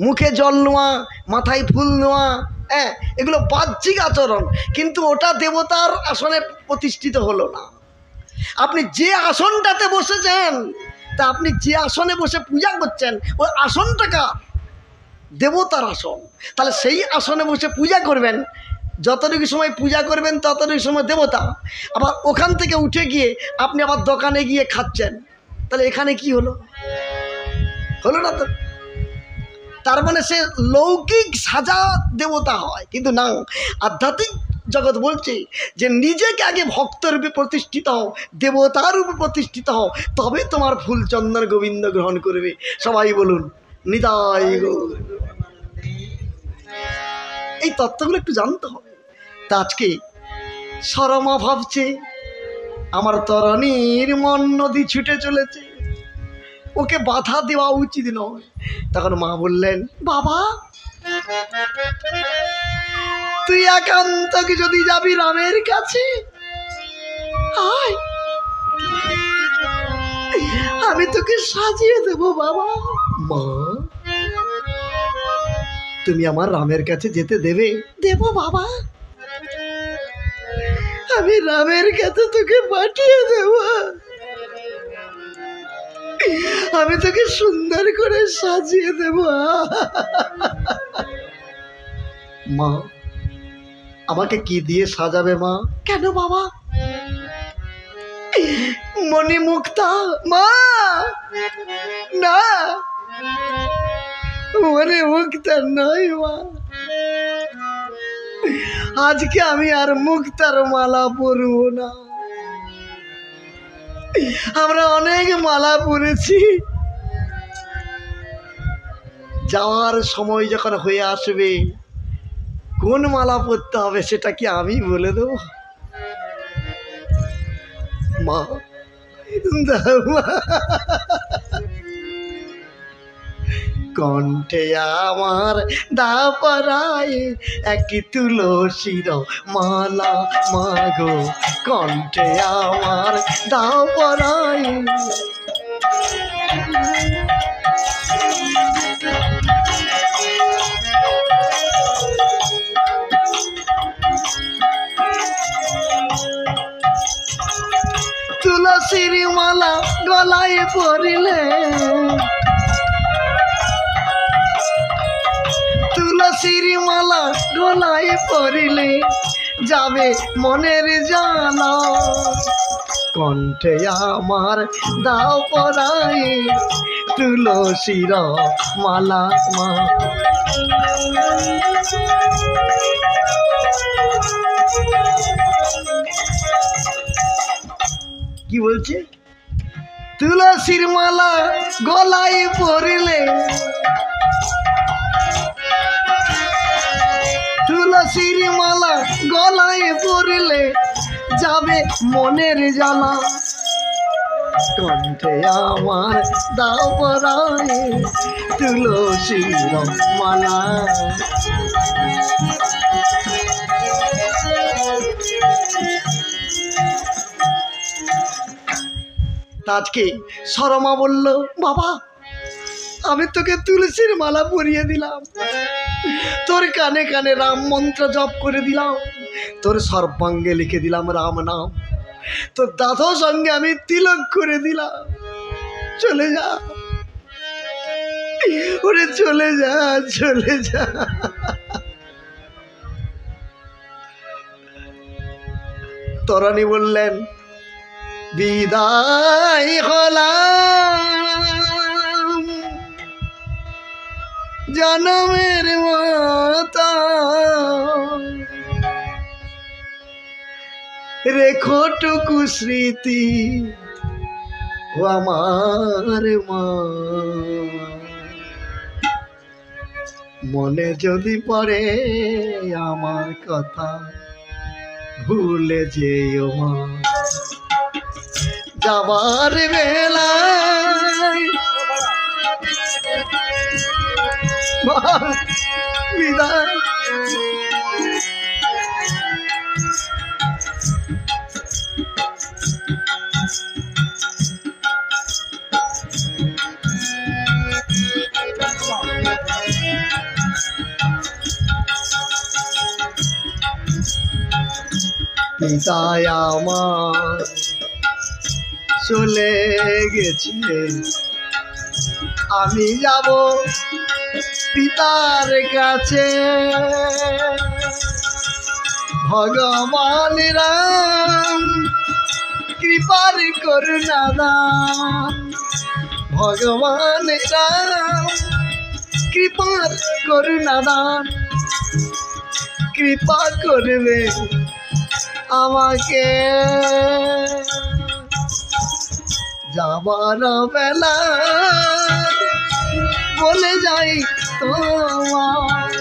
মুখে জল নেওয়া, মাথায় ফুল নেওয়া, হ্যাঁ, এগুলো বাহ্যিক আচরণ, কিন্তু ওটা দেবতার আসনে প্রতিষ্ঠিত হলো না। আপনি যে আসনটাতে বসেছেন, তা আপনি যে আসনে বসে পূজা করছেন, ওই আসনটা কার? দেবতার আসন। তাহলে সেই আসনে বসে পূজা করবেন, যতটুকু সময় পূজা করবেন ততটুকু সময় দেবতা। আবার ওখান থেকে উঠে গিয়ে আপনি আবার দোকানে গিয়ে খাচ্ছেন, তাহলে এখানে কি হলো? হলো না তো। তার মানে সে লৌকিক সাজা দেবতা হয়, কিন্তু না, আধ্যাত্মিক জগৎ বলছে যে নিজেকে আগে ভক্তরূপে প্রতিষ্ঠিত হও, দেবতার রূপে প্রতিষ্ঠিত হও, তবে তোমার ফুল চন্দন গোবিন্দ গ্রহণ করবে। সবাই বলুন নিতাই গৌর। এই তত্ত্বগুলো একটু জানতে হবে। তা আজকে সরমা ভাবছে আমার তরণীর মন নদী ছুটে চলেছে, ওকে বাধা দেওয়া উচিত নয়। তখন মা বললেন, বাবা তুই একান্তকে যদি যাবি রামের কাছে, আয়, আমি তোকে সাজিয়ে দেব। বাবা, মা তুমি আমার রামের কাছে যেতে দেবে? দেব বাবা, আমি রামের কাছে তোকে পাঠিয়ে দেব, আমি তোকে সুন্দর করে সাজিয়ে দেব। মা, আমাকে কি দিয়ে সাজাবে মা? কেন বাবা? মণি মুক্তা। মা না, মণি মুক্তা নয় মা, আজকে আমি আর মুক্তার মালা পরব না। আমরা অনেক মালা পরেছি, যাওয়ার সময় যখন হয়ে আসবে কোন মালা পরতে হবে সেটা কি আমি বলে দেব? মা কণ্ঠে আমার দাও পরায় এক তুলসীর মালা মাগো, কণ্ঠে আমার দাও পরায়। তুলসীর মালা গলায় পরিলে, তুলসীর মালা গলায় পরিলে যাবে মনের জ্বালা, কণ্ঠে আমার দাও পরায় তুলসীর মালা মা। কি বলছে? তুলসীর মালা গলায় পরিলে, তুলসীর মালা গলায় পরিলে যাবে মনের জ্বালা, কণ্ঠে আমার দাও পরায় তুলসীর মালা। আজকে সরমা বলল, বাবা আমি তোকে তুলসীর মালা পরিয়ে দিলাম, তোর কানে কানে রাম মন্ত্র জপ করে দিলাম, তোর সর্বাঙ্গে লিখে দিলাম রাম নাম, তোর দাদার সঙ্গে আমি তিলক করে দিলাম, চলে যা ওরে, চলে যা চলে যা। তরানি বললেন, বিদায় হলাম জনমের মাতা, রেখো টুকু স্মৃতি ও আমার মা, মনে যদি পড়ে আমার কথা ভুলে যেও মা, যাবার বেলায় বিদায়। পিতায় আমার চলে গেছে, আমি যাব পিতার কাছে, ভগবান রাম কৃপার করুণা দান, ভগবান রাম কৃপার করুণা দান, কৃপা করবে আমাকে, যাবার বেলা বলে যাই তোমার,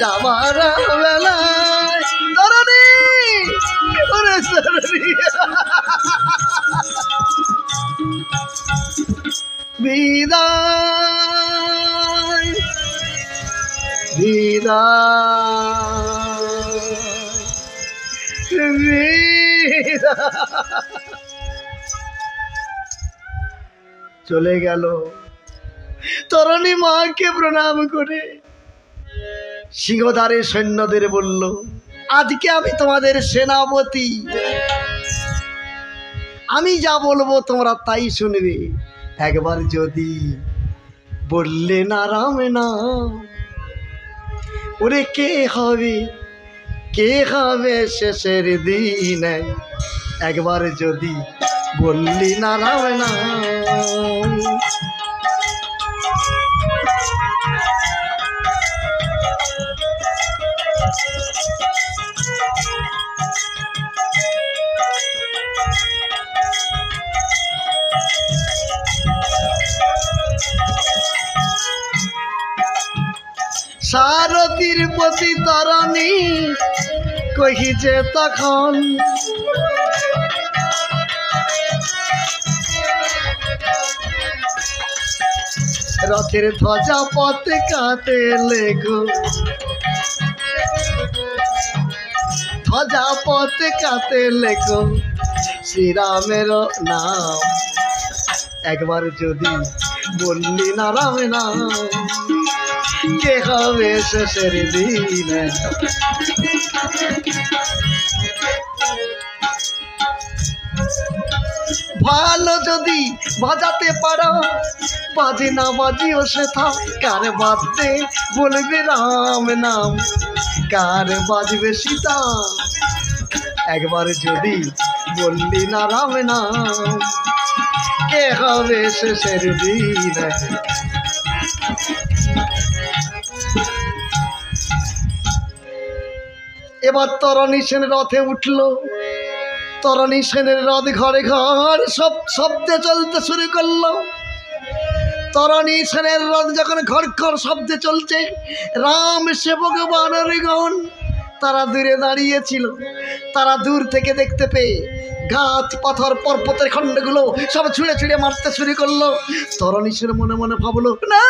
যাবার বেলায় তরুণী ওরে তরুণী বিদায় বিদায় বিদায়। চলে গেল। তরুণী মাকে প্রণাম করে সিংহধারে সৈন্যদের বলল, আজকে আমি তোমাদের সেনাপতি, আমি যা বলবো তোমরা তাই শুনবে, একবার যদি বললে না রাম নাম, ওরে কে হবে শেষের দিনে, একবার যদি বললি না রাম নাম। সারথীর প্রতি তরণী কহি যে তখন রথের ধ্বজা পথে কাটে লেগো ধ্বজা পথে কাটে লেগো শ্রীরামের নাম একবার যদি বললি না রাম নাম কে হবে শেষের দিনে ভালো যদি বাজাতে পারো বাজে না বাজিও সেথা কার বাজতে বলবে রাম নাম কার বাজবে সীতা একবার যদি বললি না রাম নাম কে হবে শেষের দিনে এবার তরণী সেন রথে উঠল তরণী সেনের রথ ঘরে ঘর সব শব্দে চলতে শুরু করলো তরণী সেনের রথ যখন ঘর ঘর শব্দে চলছে রাম সেবক বানরগণ তারা দূরে দাঁড়িয়েছিল তারা দূর থেকে দেখতে পেয়ে গাছ পাথর পর্বতের খণ্ডগুলো সব ছুঁড়ে ছুঁড়ে মারতে শুরু করলো তরণী সেন মনে মনে ভাবলো না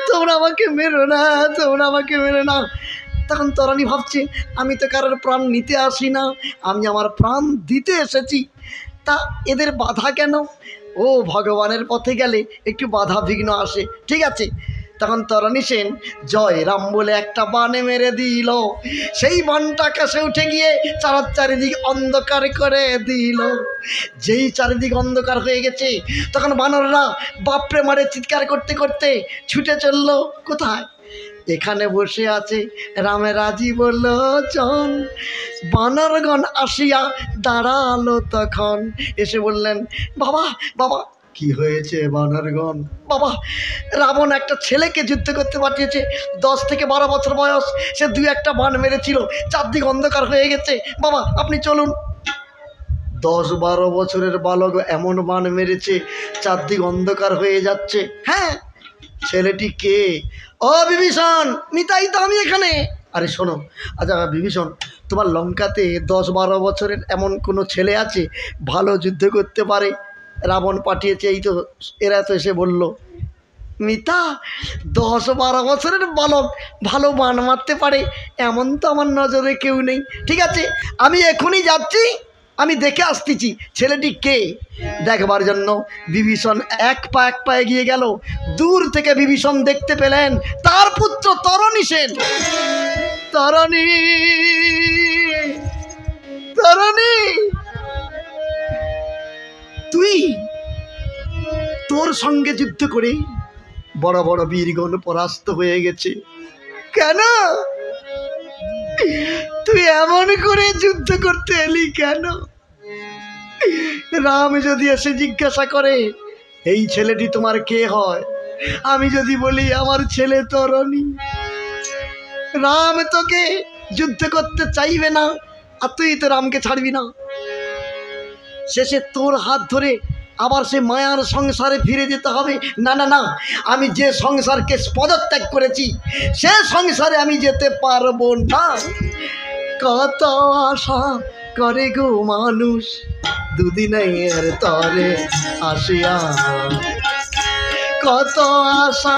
তোমরা আমাকে মেরো না তোমরা আমাকে মেরো না তখন তরণী ভাবছে আমি তো কারোর প্রাণ নিতে আসি না আমি আমার প্রাণ দিতে এসেছি তা এদের বাধা কেন ও ভগবানের পথে গেলে একটু বাধা বিঘ্ন আসে ঠিক আছে তখন তরণী সেন জয় রাম বলে একটা বানে মেরে দিল সেই বানটা কাছে উঠে গিয়ে চারিদিক অন্ধকার করে দিল যেই চারিদিক অন্ধকার হয়ে গেছে তখন বানররা বাপরে মারে চিৎকার করতে করতে ছুটে চলল কোথায় এখানে বসে আছে রামে রাজীব লোচন বানরগণ আসিয়া দাঁড়ালো তখন এসে বললেন বাবা বাবা কি হয়েছে বানরগণ বাবা রাবণ একটা ছেলেকে যুদ্ধ করতে পাঠিয়েছে 10 থেকে 12 বছর বয়স সে 2-1টা বান মেরেছিল চারদিক অন্ধকার হয়ে গেছে বাবা আপনি চলুন 10-12 বছরের বালক এমন বান মেরেছে চারদিক অন্ধকার হয়ে যাচ্ছে হ্যাঁ ছেলেটি কে ও বিভীষণ নিতাই তো আমি এখানে আরে শোনো আচ্ছা বিভীষণ তোমার লঙ্কাতে 10-12 বছরের এমন কোনো ছেলে আছে ভালো যুদ্ধ করতে পারে রাবণ পাঠিয়েছে এই তো এরা তো এসে বলল মিতা 10-12 বছরের বালক ভালো বান মারতে পারে এমন তো আমার নজরে কেউ নেই ঠিক আছে আমি এখনই যাচ্ছি আমি দেখে আসতেছি ছেলেটি কে দেখবার জন্য বিভীষণ এক পা এগিয়ে গেল দূর থেকে বিভীষণ দেখতে পেলেন তার পুত্র তরণী সেন তরণী তরণী তুই তোর সঙ্গে যুদ্ধ করে বড় বড় বীরগণ পরাস্ত হয়ে গেছে কেন তুই এমন করে যুদ্ধ করতে এলি কেন রাম যদি এসে জিজ্ঞাসা করে এই ছেলেটি তোমার কে হয় আমি যদি বলি আমার ছেলে তরণী রাম তোকে যুদ্ধ করতে চাইবে না আর তুই তো রামকে ছাড়বি না শেষে তোর হাত ধরে আবার সে মায়ার সংসারে ফিরে যেতে হবে না না না আমি যে সংসারকে পদত্যাগ করেছি সে সংসারে আমি যেতে পারবো না কত আশা করে গো মানুষ দুদিনের তরে আসিয়া কত আশা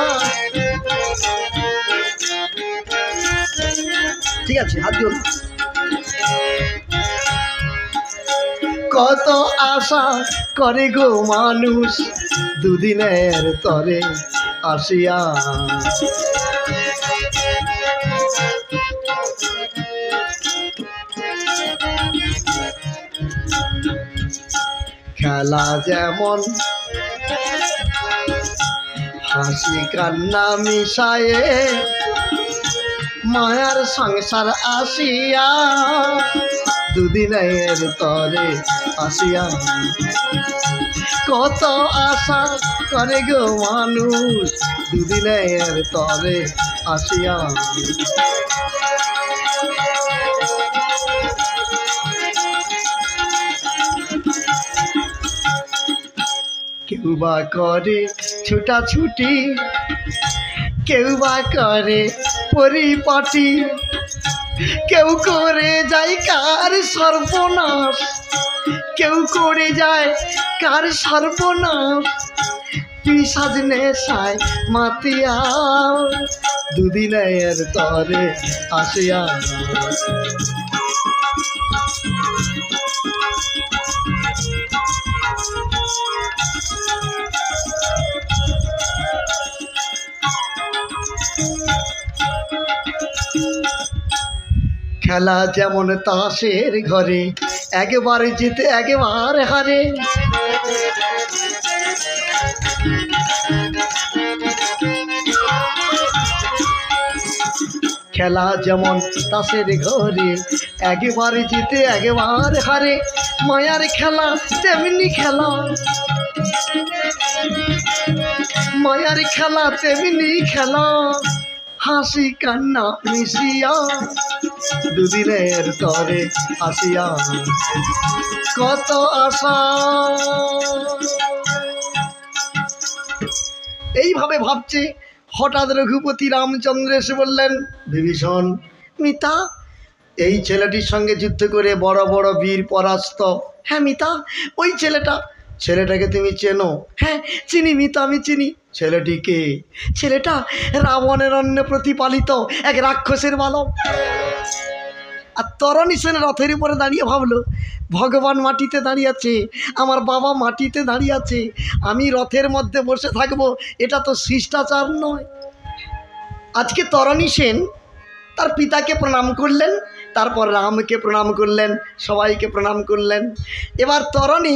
ঠিক আছে হাত দিও না কত আশা করে গো মানুষ দুদিনের তরে আসিয়া খেলা যেমন হাসি কান্না মিশায়ে মায়ার সংসার আসিয়া দুদিনের তরে আসিয়া কত আশা করে গো মানুষ দুদিনের তরে আসিয়া কেউ বা করে ছুটাছুটি কেউ বা করে পরিপাটি, কেউ করে যায় কার সর্বনাশ, কেউ করে যায় কার সর্বনাশ। পিশাচ নেশায় মাতিয়া দুদিনের তরে আসিয়া। খেলা যেমন তাসের ঘরে, একবার জিতে একবার হারে। খেলা যেমন তাসের ঘরে, একবার জিতে একবার হারে। মায়ার খেলা তেমনি খেলা, মায়ার খেলা তেমনি খেলা। হাসি কান্না মিশিয়া দুদিনের তরে আসিয়া কত আশা। এইভাবে ভাবছে, হঠাৎ রঘুপতি রামচন্দ্র এসে বললেন, বিভীষণ, মিতা এই ছেলেটির সঙ্গে যুদ্ধ করে বড় বড় বীর পরাস্ত। হ্যাঁ মিতা, ওই ছেলেটাকে তুমি চেনো? হ্যাঁ চিনি মিতা, আমি চিনি। ছেলেটিকে? ছেলেটা রাবণের অন্য প্রতিপালিত এক রাক্ষসের বালক। আর তরণী সেন রথের উপরে দাঁড়িয়ে ভাবলো, ভগবান মাটিতে দাঁড়িয়ে আছে, আমার বাবা মাটিতে দাঁড়িয়ে আছে, আমি রথের মধ্যে বসে থাকবো, এটা তো শিষ্টাচার নয়। আজকে তরণী সেন তার পিতাকে প্রণাম করলেন, তারপর রামকে প্রণাম করলেন, সবাইকে প্রণাম করলেন। এবার তরণী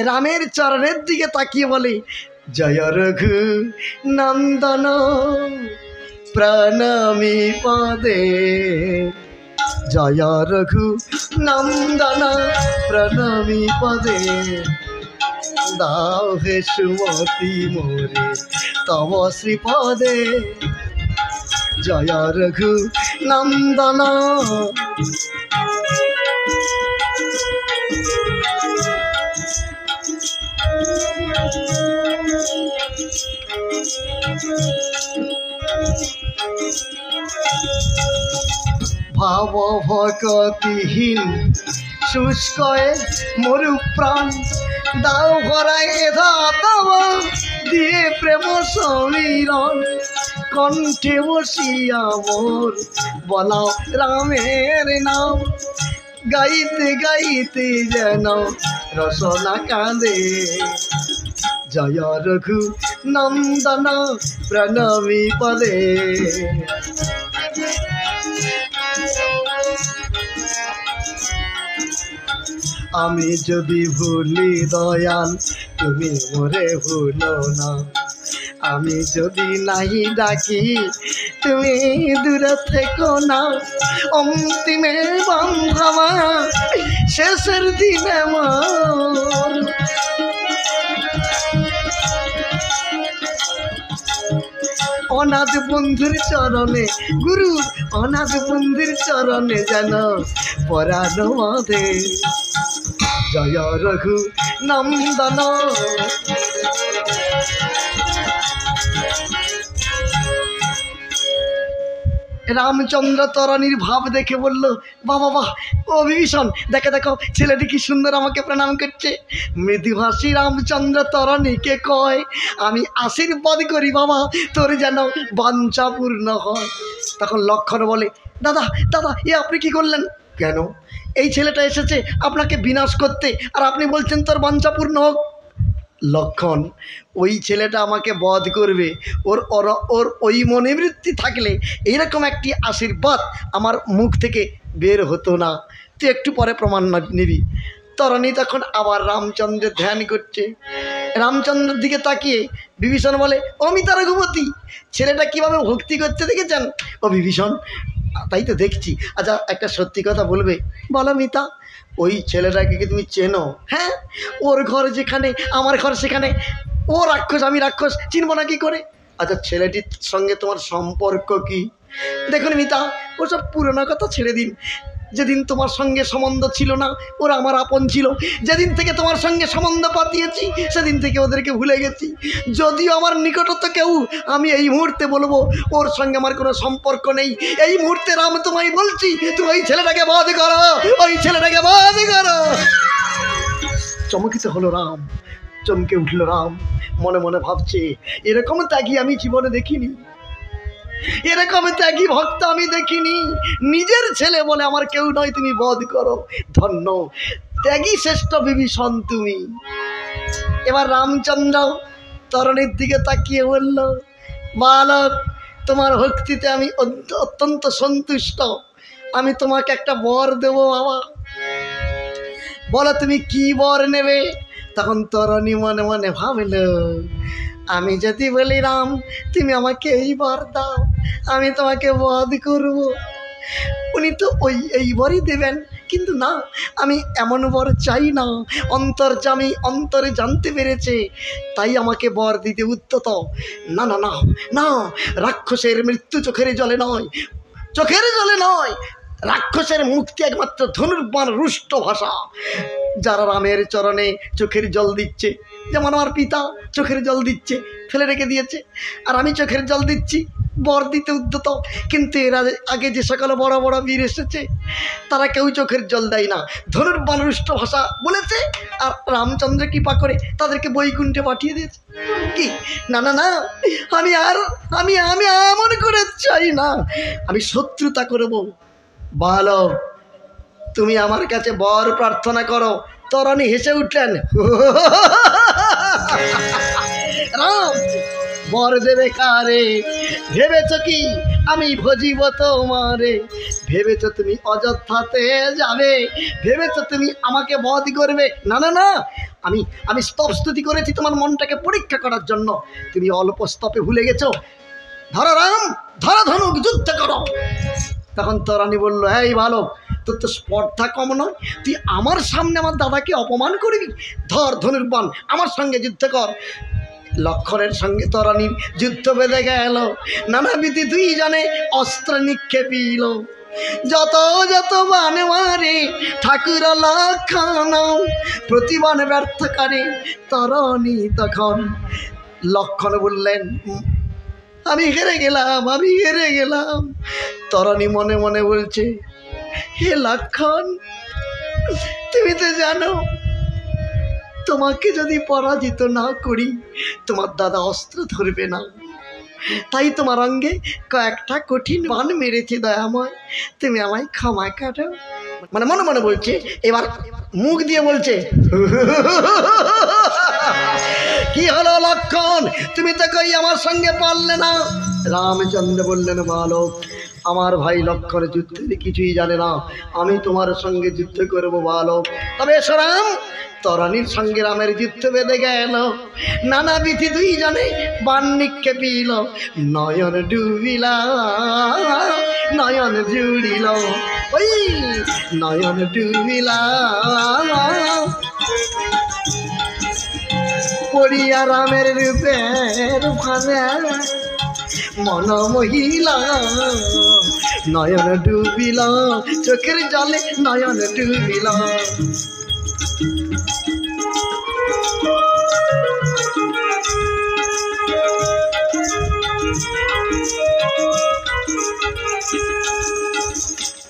রামের চরণের দিকে তাকিয়ে বলে, জয় রঘু নন্দন প্রণামী পদে, জয় রঘু নন্দন প্রণামী পদে। দাও হে সুমতি মোরে তব শ্রীপদে, জয় রঘু নন্দন। ভাব ভকতিহীন শুষ্কয়ে মরু প্রাণ, দাও ভরায় ধাতব দিয়ে প্রেম সমীরণ। কণ্ঠে বসিয়া মোর বলাও রামের নাম, গাইতে গাইতে যেন রসনা কাঁদে। জয় রঘু নন্দন প্রণামী পদে। আমি যদি ভুলি দয়াল তুমি মোরে ভুলো না, আমি যদি নাহি ডাকি তুমি দূরে থেকো না। অন্তিমে বান্ধবা শেষের দিনে মোর, অনাথ বন্ধুর চরণে, গুরু অনাথ বন্ধুর চরণে যেন পরাণ বাঁধে। জয় রঘু নন্দন। রামচন্দ্র তরণীর ভাব দেখে বলল, বাবা বাহ, ও বিভীষণ, দেখো দেখো ছেলেটি কি সুন্দর আমাকে প্রণাম করছে। মৃদুভাষী রামচন্দ্র তরণীকে কয়, আমি আশীর্বাদ করি বাবা তোর যেন বাঞ্ছা পূর্ণ হয়। তখন লক্ষণ বলে, দাদা দাদা এ আপনি কি করলেন? কেন? এই ছেলেটা এসেছে আপনাকে বিনাশ করতে, আর আপনি বলছেন তোর বাঞ্ছা পূর্ণ হোক। লক্ষণ, ওই ছেলেটা আমাকে বধ করবে, ওর ওর ওই মনোবৃত্তি থাকলে এইরকম একটি আশীর্বাদ আমার মুখ থেকে বের হতো না। তুই একটু পরে প্রমাণ নিবি। তরণী তখন আবার রামচন্দ্রের ধ্যান করছে। রামচন্দ্রের দিকে তাকিয়ে বিভীষণ বলে, অমিতা রঘুপতি, ছেলেটা কীভাবে ভক্তি করছে দেখেছেন? ও বিভীষণ, তাই তো দেখছি। আচ্ছা একটা সত্যি কথা বলবে? বলো মিতা, ওই ছেলেটাকে কি তুমি চেনো? হ্যাঁ, ওর ঘর যেখানে আমার ঘর সেখানে, ও রাক্ষস আমি রাক্ষস, চিনবো না কি করে? আচ্ছা ছেলেটির সঙ্গে তোমার সম্পর্ক কি? দেখুন মিতা, ওসব পুরোনো কথা ছেড়ে দিন। যেদিন তোমার সঙ্গে সম্বন্ধ ছিল না ওরা আমার আপন ছিল, যেদিন থেকে তোমার সঙ্গে সম্বন্ধ পাতিয়েছি সেদিন থেকে ওদেরকে ভুলে গেছি। যদিও আমার নিকটত কেউ, আমি এই মুহূর্তে বলবো ওর সঙ্গে আমার কোনো সম্পর্ক নেই। এই মুহূর্তে রাম তোমায় বলছি, তুমি ওই ছেলেটাকে বধ করো, ওই ছেলেটাকে বধ করো। চমকিত হলো রাম, চমকে উঠল রাম, মনে মনে ভাবছে এরকম ত্যাগী আমি জীবনে দেখিনি, এরকম ত্যাগী ভক্ত আমি দেখিনি। নিজের ছেলে বলে আমার কেউ নয়, তুমি বধ করো। ধন্য ত্যাগী শ্রেষ্ঠ বিভীষণ তুমি। এবার রামচন্দ্র তরণীর দিকে তাকিয়ে বলল, বালক তোমার ভক্তিতে আমি অত্যন্ত সন্তুষ্ট, আমি তোমাকে একটা বর দেব বাবা। বলো তুমি কি বর নেবে? তখন তরণী মনে মনে ভাবল, আমি যদি বলি রাম তুমি আমাকে এই বর দাও, আমি তোমাকে বধ করব, উনি তো এই বরই দেবেন। কিন্তু না, আমি এমন বর চাই না। অন্তর্যামী অন্তরে জানতে পেরেছে, তাই আমাকে বর দিতে উদ্যত। না না না না, রাক্ষসের মৃত্যু চোখের জলে নয়, চোখের জলে নয়। রাক্ষসের মুক্তি একমাত্র ধনুর্বাণ রুষ্ট ভাষা। যারা রামের চরণে চোখের জল দিচ্ছে, যেমন আমার পিতা চোখের জল দিচ্ছে, ফেলে রেখে দিয়েছে, আর আমি চোখের জল দিচ্ছি, বর দিতে উদ্যত। কিন্তু এরা আগে যে সকল বড় বড় বীর এসেছে তারা কেউ চোখের জল দেয় না, ধনুর্বাণ রুষ্ট ভাষা বলেছে, আর রামচন্দ্র কৃপা করে তাদেরকে বৈকুণ্ঠে পাঠিয়ে দিয়েছে। কি না না না, আমি এমন করে চাই না, আমি শত্রুতা করব। বালক তুমি আমার কাছে বর প্রার্থনা করো। তরণী হেসে উঠলেন, রাম বর দেবে কারে? ভেবেছ কি আমি ভজিব তোমারে? ভেবেছ তুমি অযোধ্যাতে যাবে? ভেবেছ তুমি আমাকে বধ করবে? না না না, আমি স্তব স্তুতি করেছি তোমার মনটাকে পরীক্ষা করার জন্য। তুমি অল্প স্তপে ভুলে গেছো। ধরো রাম, ধরো ধনুক, যুদ্ধ করো। তখন তরণী বলল, এই বালক তোর তো স্পর্ধা কম নয়, তুই আমার সামনে আমার দাদাকে অপমান করবি? ধর ধনুর্বাণ, আমার সঙ্গে যুদ্ধ কর। লক্ষণের সঙ্গে তরণীর যুদ্ধ বেঁধে গেল। নানাবিধি দুইজনে অস্ত্র নিক্ষেপিল, যত যত বান মারে ঠাকুর লক্ষণ, প্রতিবান ব্যর্থ করে তরণী। তখন লক্ষণ বললেন, আমি হেরে গেলাম, আমি হেরে গেলাম। তরণী মনে মনে বলছে, হে লক্ষণ, তুমি তো জানো তোমাকে যদি পরাজিত না করি তোমার দাদা অস্ত্র ধরবে না, তাই তোমার অঙ্গে কয়েকটা কঠিন বান মেরেছে দয়াময়, তুমি আমায় ক্ষমা করো। মানে মনে মনে বলছে, এবার মুখ দিয়ে বলছে, কি হলো লক্ষণ, তুমি তো কই আমার সঙ্গে পারলে না? রামচন্দ্র বললেন, বালক আমার ভাই লক্ষণ যুদ্ধে কিছুই জানে না, আমি তোমার সঙ্গে যুদ্ধ করবো বালক। তবে এসো রাম। তরণীর সঙ্গে রামের যুদ্ধ বেঁধে গেল। নানাবিধি দুইজনে বাণ নিক্ষেপিল, নয়ন ডুবিলা নয়ন জুড়িল, ওই নয়ন ডুবিলা পড়িয়া রামের রূপের ভানে, মন মহিলা নয়ন ডুবিল, চোখের জলে নয়ন ডুবিল।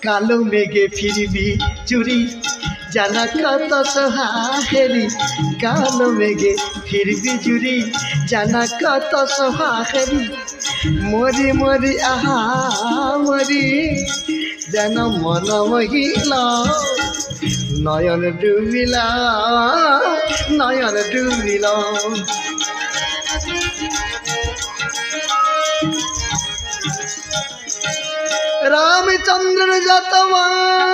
কালো মেঘে ফিরবি চুরি, জানা কত সোহাগেরি। কালো মেঘে ফিরবি চুরি, জানা কত সোহাগেরি। মরি মরি আহা মরি, যেন মন মহিলা নয়ন ডুবিলা নয়ন ডুবিল। রামচন্দ্র যতমান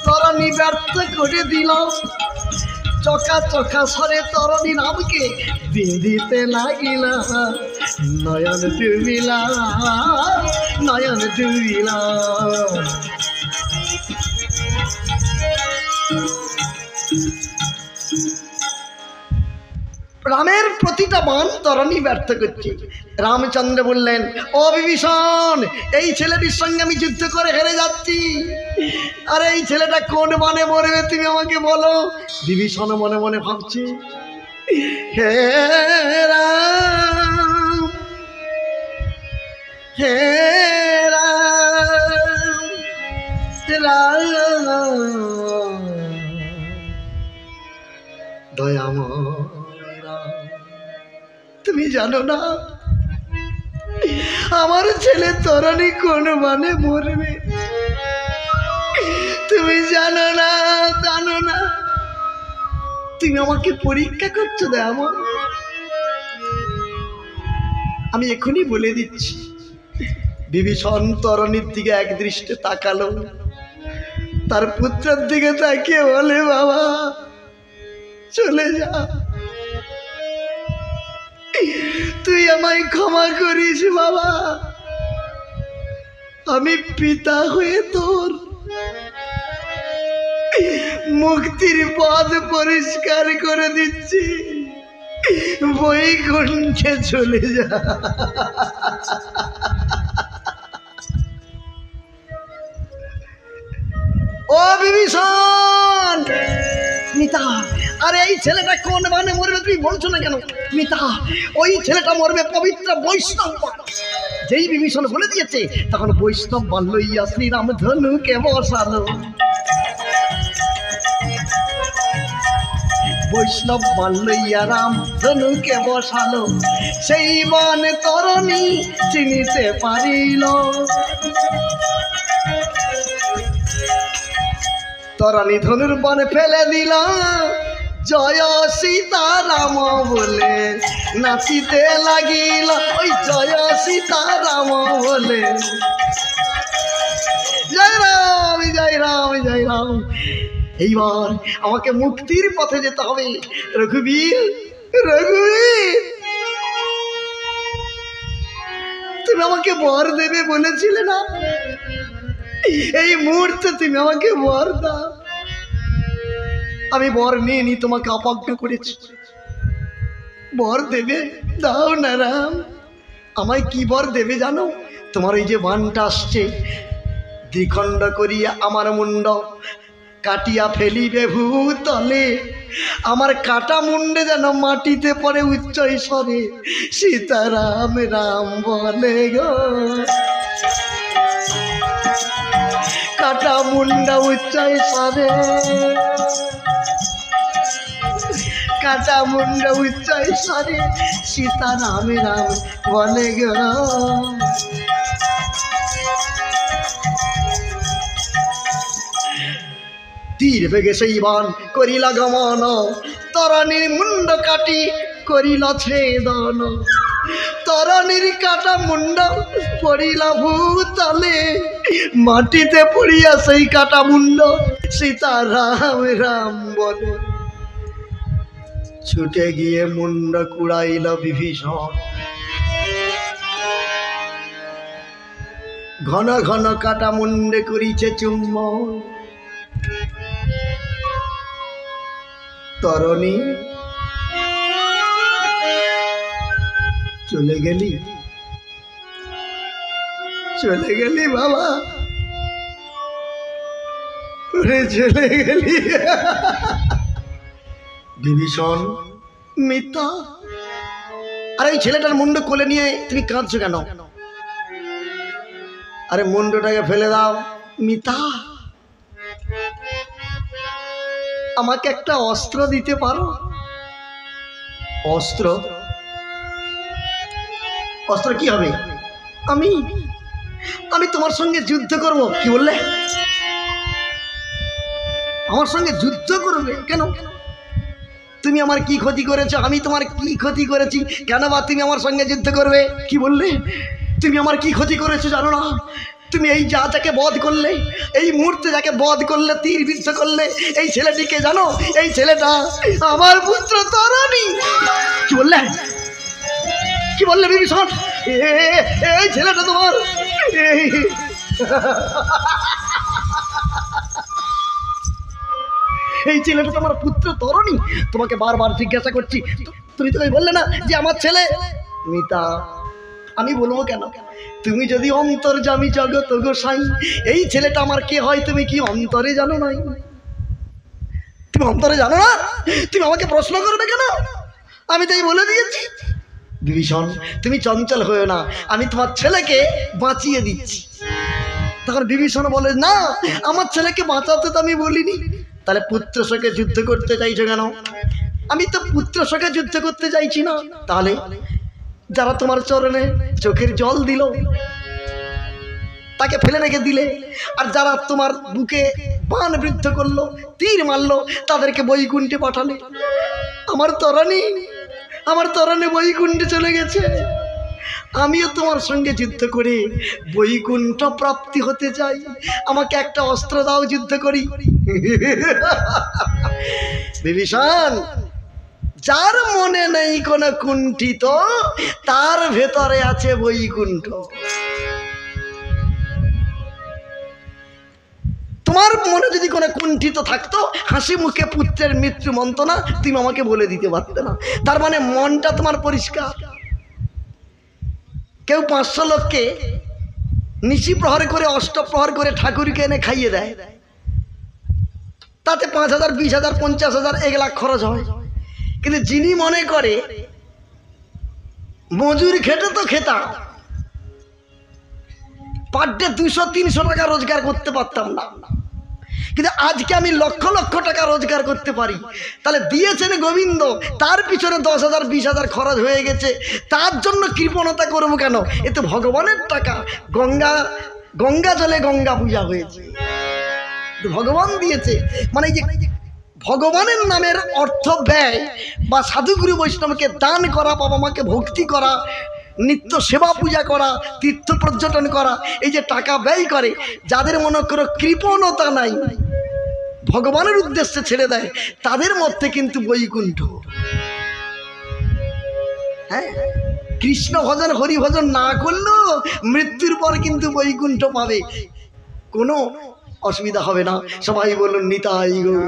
তরণী ব্যর্থ করে দিল, চকা চকা সরে তরণী নামকে বিঁধিতে লাগিল, নয়ন ডুবিলা নয়ন ডুবিলা। রামের প্রতিটা বাণ তরণী ব্যর্থ করছে। রামচন্দ্র বললেন, ও বিভীষণ, এই ছেলেটির সঙ্গে আমি যুদ্ধ করে হেরে যাচ্ছি, আর এই ছেলেটা কোন বাণে মরবে তুমি আমাকে বলো। বিভীষণ মনে মনে ভাবছে, হে রাম, হে রাম, রাম দয়াময় রাম, তুমি জানো না আমার ছেলে তরণী কোন মানে মরবে? তুমি জানো না, জানো না, তুমি আমাকে পরীক্ষা করছো দয়াময়। আমি এখনই বলে দিচ্ছি। বিভীষণ তরণীর দিকে এক দৃষ্টে তাকালো, তার পুত্রের দিকে তাকিয়ে বলে, বাবা চলে যা, তুই আমায় ক্ষমা করিস বাবা, আমি পিতা হয়ে তোর মুক্তির পথ পরিষ্কার করে দিচ্ছি, বৈকুণ্ঠে চলে যা। ও বিভীষণ, মিতা, আরে এই ছেলেটা কোন মানে মরবে তুমি বলছো না কেন? মিতা, ওই ছেলেটা মরবে পবিত্র বৈষ্ণব। যেই বিভীষণ বলে দিয়েছে তখন বৈষ্ণব বান লইয়া শ্রীরাম ধনুকে বসালো। বৈষ্ণব বান লইয়া রাম ধনুকে বসালো, সেই বান তরণী চিনিতে পারিল। তরণী ধনুর বানে ফেলে দিল, জয় সীতারাম বলে নাচিতে লাগিল। ওই জয় সীতারাম বলে, জয় রাম, জয় রাম, জয় রাম। এইবার আমাকে মুক্তির পথে যেতে হবে। রঘুবীর, রঘুবীর, তুমি আমাকে বর দেবে বলেছিলে না? এই মুহূর্তে তুমি আমাকে বর দাও। আমি বর নিয়ে নি তোমাকে অপজ্ঞা করেছি, বর দেবে, দাও না রাম। আমায় কি বর দেবে জানো? তোমার ওই যে বানটা আসছে, দ্বিখণ্ড করিয়া আমার মুন্ড কাটিয়া ফেলিবে ভূতলে। আমার কাটা মুন্ডে যেন মাটিতে পড়ে উচ্চ স্বরে সীতারাম রাম বলে গো। কাটা মুন্ডা উচ্চ স্বরে, কাটা মুন্ডা উচ্চ স্বরে সীতারাম রাম বলে গো। তীর বেগে সেই বান করিলা গমন, তরণীর মুন্ড কাটি করিল ছেদন। তরণীর কাটা মুন্ড পড়িলা ভূতলে, মাটিতে পড়িয়া সেই কাটা মুন্ড সীতারাম রাম বলে। ছুটে গিয়ে মুন্ড কুড়াইল বিভীষণ, ঘন ঘন কাটা মুন্ডে করিছে চুম্বন। তরণী চলে গেলি, চলে গেলি বাবা, চলে গেলি। বিভীষণ, মিথ্যা। আরে এই ছেলেটার মুন্ড কোলে নিয়ে তুমি কাঁদছো কেন? আরে মুন্ডটাকে ফেলে দাও। মিথ্যা, আমাকে একটা অস্ত্র দিতে পারো? অস্ত্র? অস্ত্র কি হবে? আমি আমি তোমার সঙ্গে যুদ্ধ করব। কি বললে? আমার সঙ্গে যুদ্ধ করবে? কেন? তুমি আমার কি ক্ষতি করেছো? আমি তোমার কি ক্ষতি করেছি? কেন বা তুমি আমার সঙ্গে যুদ্ধ করবে? কি বললে? তুমি আমার কি ক্ষতি করেছো জানো না? তুমি এই যাকে বধ করলে, এই মুহূর্তে যাকে বধ করলে, তীর বিদ্ধ করলে, এই ছেলেটিকে জানো? এই ছেলেটা আমার পুত্র তরণী। কি বললে? কি বললে বিভীষণ? এই ছেলেটা তোমার, এই ছেলেটা তোমার পুত্র তরণী। তোমাকে বারবার জিজ্ঞাসা করছি, তুমি তো বললে না যে আমার ছেলে। মিতা, আমি বলবো কেন? তুমি যদি অন্তর্যামী জগৎ গোসাই, এই ছেলেটা আমার কে হয় তুমি কি অন্তরে জানো নাই? তুমি অন্তরে জানো না? তুমি আমাকে প্রশ্ন করবে কেন? আমি তাই বলে দিয়েছি। বিভীষণ, তুমি চঞ্চল হয়েও না, আমি তোমার ছেলেকে বাঁচিয়ে দিচ্ছি। তখন বিভীষণ বলে, না, আমার ছেলেকে বাঁচাতে তো আমি বলিনি। তাহলে পুত্র শোকে যুদ্ধ করতে চাইছো কেন? আমি তো পুত্র শোকে যুদ্ধ করতে চাইছি না। তাহলে যারা তোমার চরণে চোখের জল দিল তাকে ফেলে রেখে দিলে, আর যারা তোমার বুকে বাণ বৃদ্ধ করলো, তীর মারলো, তাদেরকে বৈকুণ্ঠে পাঠালে। আমার তরণে বৈকুণ্ঠে চলে গেছে। আমিও তোমার সঙ্গে যুদ্ধ করে বৈকুণ্ঠ প্রাপ্তি হতে চাই। আমাকে একটা অস্ত্র দাও, যুদ্ধ করি। বিভীষণ, যার মনে নেই কোনো কুণ্ঠিত, তার ভেতরে আছে বৈকুণ্ঠ। তোমার মনে যদি কোনো কুণ্ঠিত থাকতো, হাসি মুখে পুত্রের মৃত্যু মন্ত্রণা তুমি আমাকে বলে দিতে পারতে না। তার মানে মনটা তোমার পরিষ্কার। কেউ 500 লোককে নিশি প্রহর করে, অষ্টপ্রহর করে ঠাকুরকে এনে খাইয়ে দেয়, তাতে 5,000, 20,000, 50,000, 1 লাখ খরচ হয়। কিন্তু যিনি মনে করে মজুরি খেটে তো খেতাম, পার ডে 200-300 টাকা রোজগার করতে পারতাম না, কিন্তু আজকে আমি লক্ষ লক্ষ টাকা রোজগার করতে পারি, তাহলে দিয়েছেন গোবিন্দ, তার পিছনে 10,000, 20,000 খরচ হয়ে গেছে, তার জন্য কৃপণতা করবো কেন? এ তো ভগবানের টাকা। গঙ্গা জলে গঙ্গা পূজা হয়েছে, ভগবান দিয়েছে। মানে এই যে ভগবানের নামের অর্থ ব্যয় বা সাধুগুরু বৈষ্ণবকে দান করা, বাবা মাকে ভক্তি করা, নিত্য সেবা পূজা করা, তীর্থ পর্যটন করা, এই যে টাকা ব্যয় করে, যাদের মনে করো কৃপণতা নাই, ভগবানের উদ্দেশ্যে ছেড়ে দেয়, তাদের মধ্যে কিন্তু বৈকুণ্ঠ। হ্যাঁ, কৃষ্ণ ভজন হরি ভজন না করলেও মৃত্যুর পর কিন্তু বৈকুণ্ঠ পাবে, কোনো অসুবিধা হবে না। সবাই বলুন নিতাই গৌর।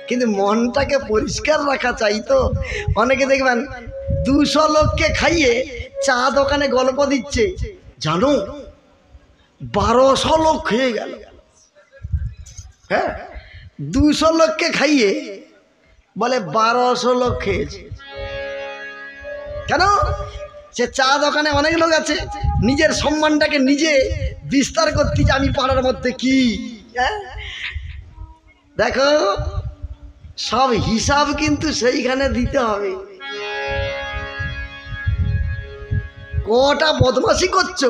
কিন্তু মনটাকে পরিষ্কার রাখা চাই তো। অনেকে দেখবেন 200 লোককে খাইয়ে চা দোকানে গল্প দিচ্ছে, জানো 1200 লোক খেয়ে গেল। হ্যাঁ, 200 লোককে খাইয়ে বলে 1200 লোক খেয়েছে। কেন? সে চা দোকানে অনেক লোক আছে, নিজের সম্মানটাকে নিজে বিস্তার করতে, যে আমি পাড়ার মধ্যে কি। হ্যাঁ, দেখো সব হিসাব কিন্তু সেইখানে দিতে হবে। কটা বদমাশি করছো,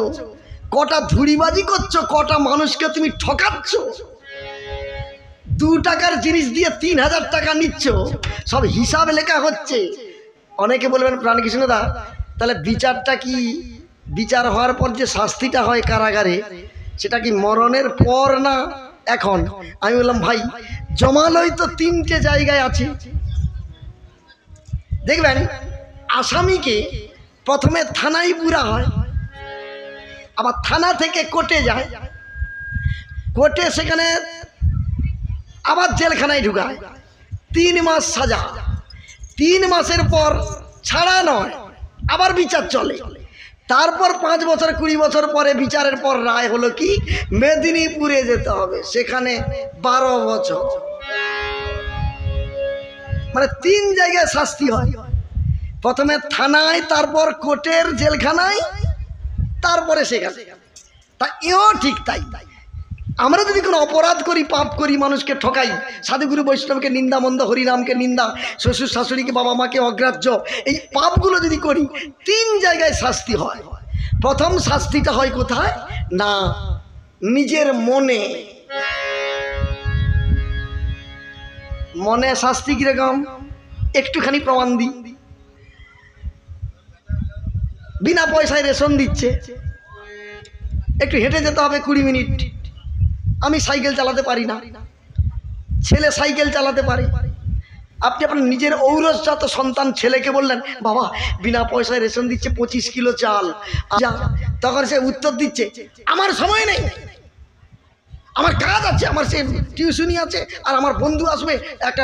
কটা ধুড়িবাজি করছো, কটা মানুষকে তুমি ঠকাচ্ছ, 2 টাকার জিনিস দিয়ে 3,000 টাকা নিচ্ছ, সব হিসাব লেখা হচ্ছে। অনেকে বলবেন প্রাণকৃষ্ণ দা, তাহলে বিচারটা কি, বিচার হওয়ার পর যে শাস্তিটা হয় কারাগারে, সেটা কি মরণের পর না এখন? আমি বললাম ভাই, জমালয় তো 3টে জায়গায় আছে। দেখবেন আসামিকে প্রথমে থানায় পুরা হয়, আবার থানা থেকে কোর্টে যায়, কোর্টে সেখানে আবার জেলখানায় ঢুকায়, 3 মাস সাজা, 3 মাসের পর ছাড়া নয়, আবার বিচার চলে। তারপর 5 বছর 20 বছর পরে বিচারের পর রায় হলো কি, মেদিনীপুরে যেতে হবে, সেখানে 12 বছর। মানে 3 জায়গায় শাস্তি হয়, প্রথমে থানায়, তারপর কোর্টের জেলখানায়, তারপরে সেখানে। তা এও ঠিক তাই। আমরা যদি কোনো অপরাধ করি, পাপ করি, মানুষকে ঠকাই, সাধুগুরু বৈষ্ণবকে নিন্দা মন্দ, হরিনামকে নিন্দা, শ্বশুর শাশুড়িকে বাবা মাকে অগ্রাহ্য, এই পাপগুলো যদি করি, 3 জায়গায় শাস্তি হয়। প্রথম শাস্তিটা হয় কোথায় না, নিজের মনে। মনে শাস্তি কিরকম, একটুখানি প্রমাণ দিই। বিনা পয়সায় রেশন দিচ্ছে, একটু হেঁটে যেতে হবে 20 মিনিট, আমি সাইকেল চালাতে পারি না, ছেলে সাইকেল চালাতে পারে। আপনি আপনার নিজের ঔরসজাত সন্তান ছেলেকে বললেন, বাবা বিনা পয়সায় রেশন দিচ্ছে 25 কিলো চাল, তখন সে উত্তর দিচ্ছে, আমার সময় নেই, আমার কাজ আছে, আমার সে টিউশনি আছে, আর আমার বন্ধু আসবে, একটা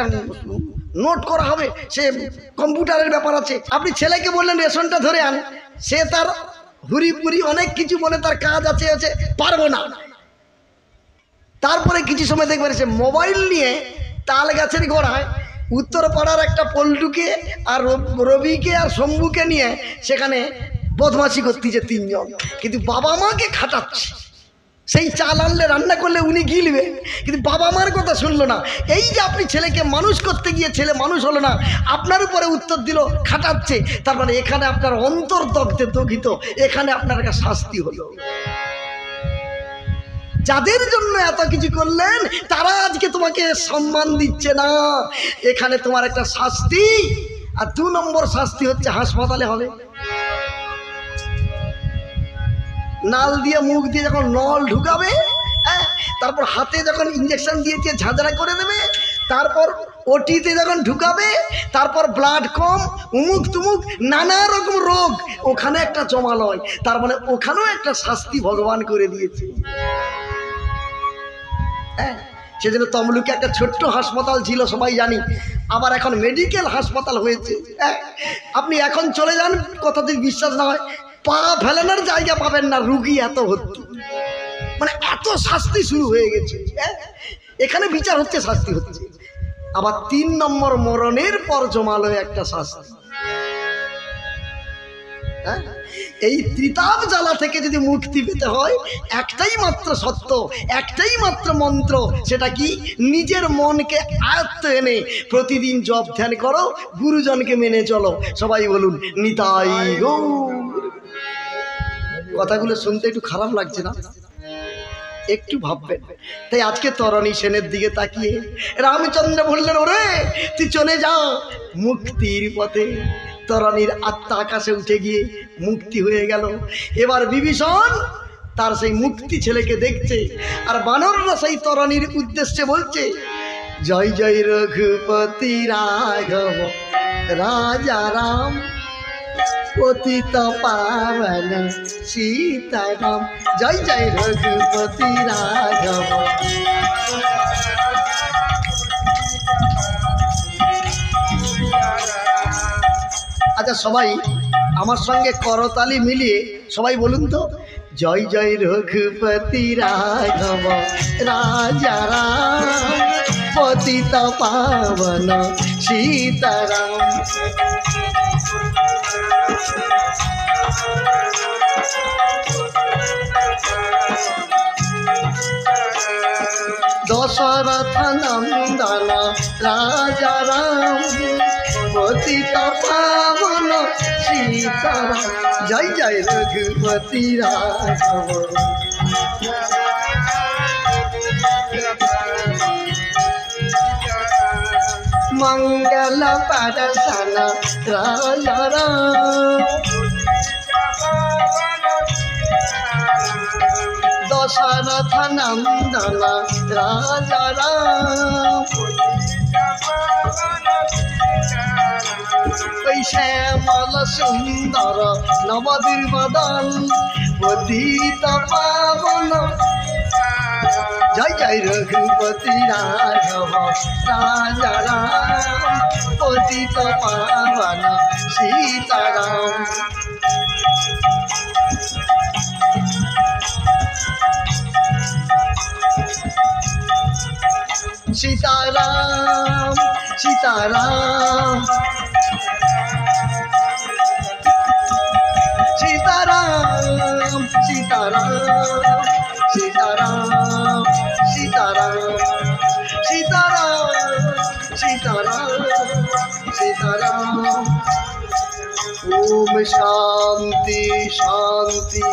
নোট করা হবে, সে কম্পিউটারের ব্যাপার আছে। আপনি ছেলেকে বললেন রেশনটা ধরে আন, সে তার হুড়িপুরি অনেক কিছু বলে তার কাজ আছে আছে পারবো না। তারপরে কিছু সময় দেখবেন সে মোবাইল নিয়ে তাল গাছের গোড়ায় উত্তর পাড়ার একটা পল্টুকে আর রবিকে আর শম্ভুকে নিয়ে সেখানে বদমাশি করতেছে তিনজন, কিন্তু বাবা মাকে খাটাচ্ছে। সেই চাল আনলে রান্না করলে উনি গিলবে, কিন্তু বাবা মার কথা শুনলো না। এই যে আপনি ছেলেকে মানুষ করতে গিয়ে ছেলে মানুষ হলো না, আপনার উপরে উত্তর দিল, খাটাচ্ছে, তার মানে এখানে আপনার অন্তর দগ্ধ, এখানে আপনার একটা শাস্তি হলো। যাদের জন্য এত কিছু করলেন তারা আজকে তোমাকে সম্মান দিচ্ছে না, এখানে তোমার একটা শাস্তি। আর 2 নম্বর শাস্তি হচ্ছে হাসপাতালে হবে। নাল দিয়ে মুখ দিয়ে যখন নল ঢুকাবে, তারপর হাতে যখন ইঞ্জেকশন দিয়েছে ঝাঁঝরা করে দেবে, তারপর ওটিতে যখন ঢুকাবে, তারপর ব্লাড কম, উমুক তুমুক নানা রকম রোগ ওখানে একটা জমালয়। তার মানে ওখানেও একটা শাস্তি ভগবান করে দিয়েছে। সেজন্য তমলুকে একটা ছোট্ট হাসপাতাল ছিল সবাই জানি, আবার এখন মেডিকেল হাসপাতাল হয়েছে। আপনি এখন চলে যান, কথা যদি বিশ্বাস না হয়, পা ফেলানোর জায়গা পাবেন না, রুগী এত ভর্তি। মানে এত শাস্তি শুরু হয়ে গেছে। এখানে বিচার হচ্ছে, শাস্তি হচ্ছে। আবার 3 নম্বর মরণের পর জমালয় একটা শাস্তি। এই ত্রিতাপ জ্বালা থেকে যদি মুক্তি পেতে হয়, একটাই মাত্র সত্য, একটাই মাত্র মন্ত্র। সেটা কি? নিজের মনকে আয়ত্ত এনে প্রতিদিন জপ ধ্যান করো, গুরুজনকে মেনে চলো। সবাই বলুন নিতাই গৌর। কথাগুলো শুনতে একটু খারাপ লাগছে না? একটু ভাববেন। তাই আজকে তরণী সেনের দিকে তাকিয়ে রামচন্দ্র বললেন, ওরে তুই চলে যাও মুক্তির পথে। তরণীর আত্মা আকাশে উঠে গিয়ে মুক্তি হয়ে গেল। এবার বিভীষণ তার সেই মুক্তি ছেলেকে দেখছে, আর বানররা সেই তরণীর উদ্দেশ্যে বলছে, জয় জয় রঘুপতি রাঘব রাজা রাম, পতিত পাবন সীতারাম। জয় জয় রঘুপতি রাঘব। আচ্ছা সবাই আমার সঙ্গে করতালি মিলিয়ে সবাই বলুন তো, জয় জয় রঘুপতি রাঘব রাজা রাম, পতিত পাবন সীতারাম। দশরথ নন্দন রাজা রাম, পতিত পাবন সীতারাম। জয় জয় রঘুপতি রাঘব। মঙ্গল পরশন রাজা রাম, দশরথ নন্দন রাজা রাম। ওই শ্যামল সুন্দর নবদীর বদন, পতিত পাবন। জয় জয় রঘুপতি রাঘব রাজা রাম, পতিত পাবন সীতারাম। সীতারাম সীতারাম সীতারাম সীতারাম সীতারাম সীতারাম সীতারাম সীতারাম সীতারাম। ওম শান্তি শান্তি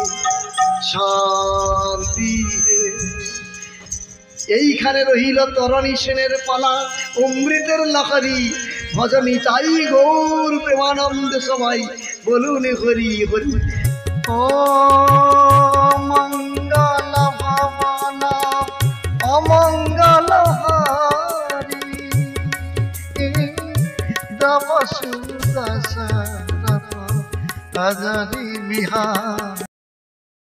শান্তি। এইখানে রহিল তরণী সেনের পালা, অমৃতের লহরী। ভজনী তাই গৌর প্রেমানন্দ। সবাই বলুন হরি হরি। ও মঙ্গল ভবন অমঙ্গল হারি, দব সুদশরথ হরি বিহার।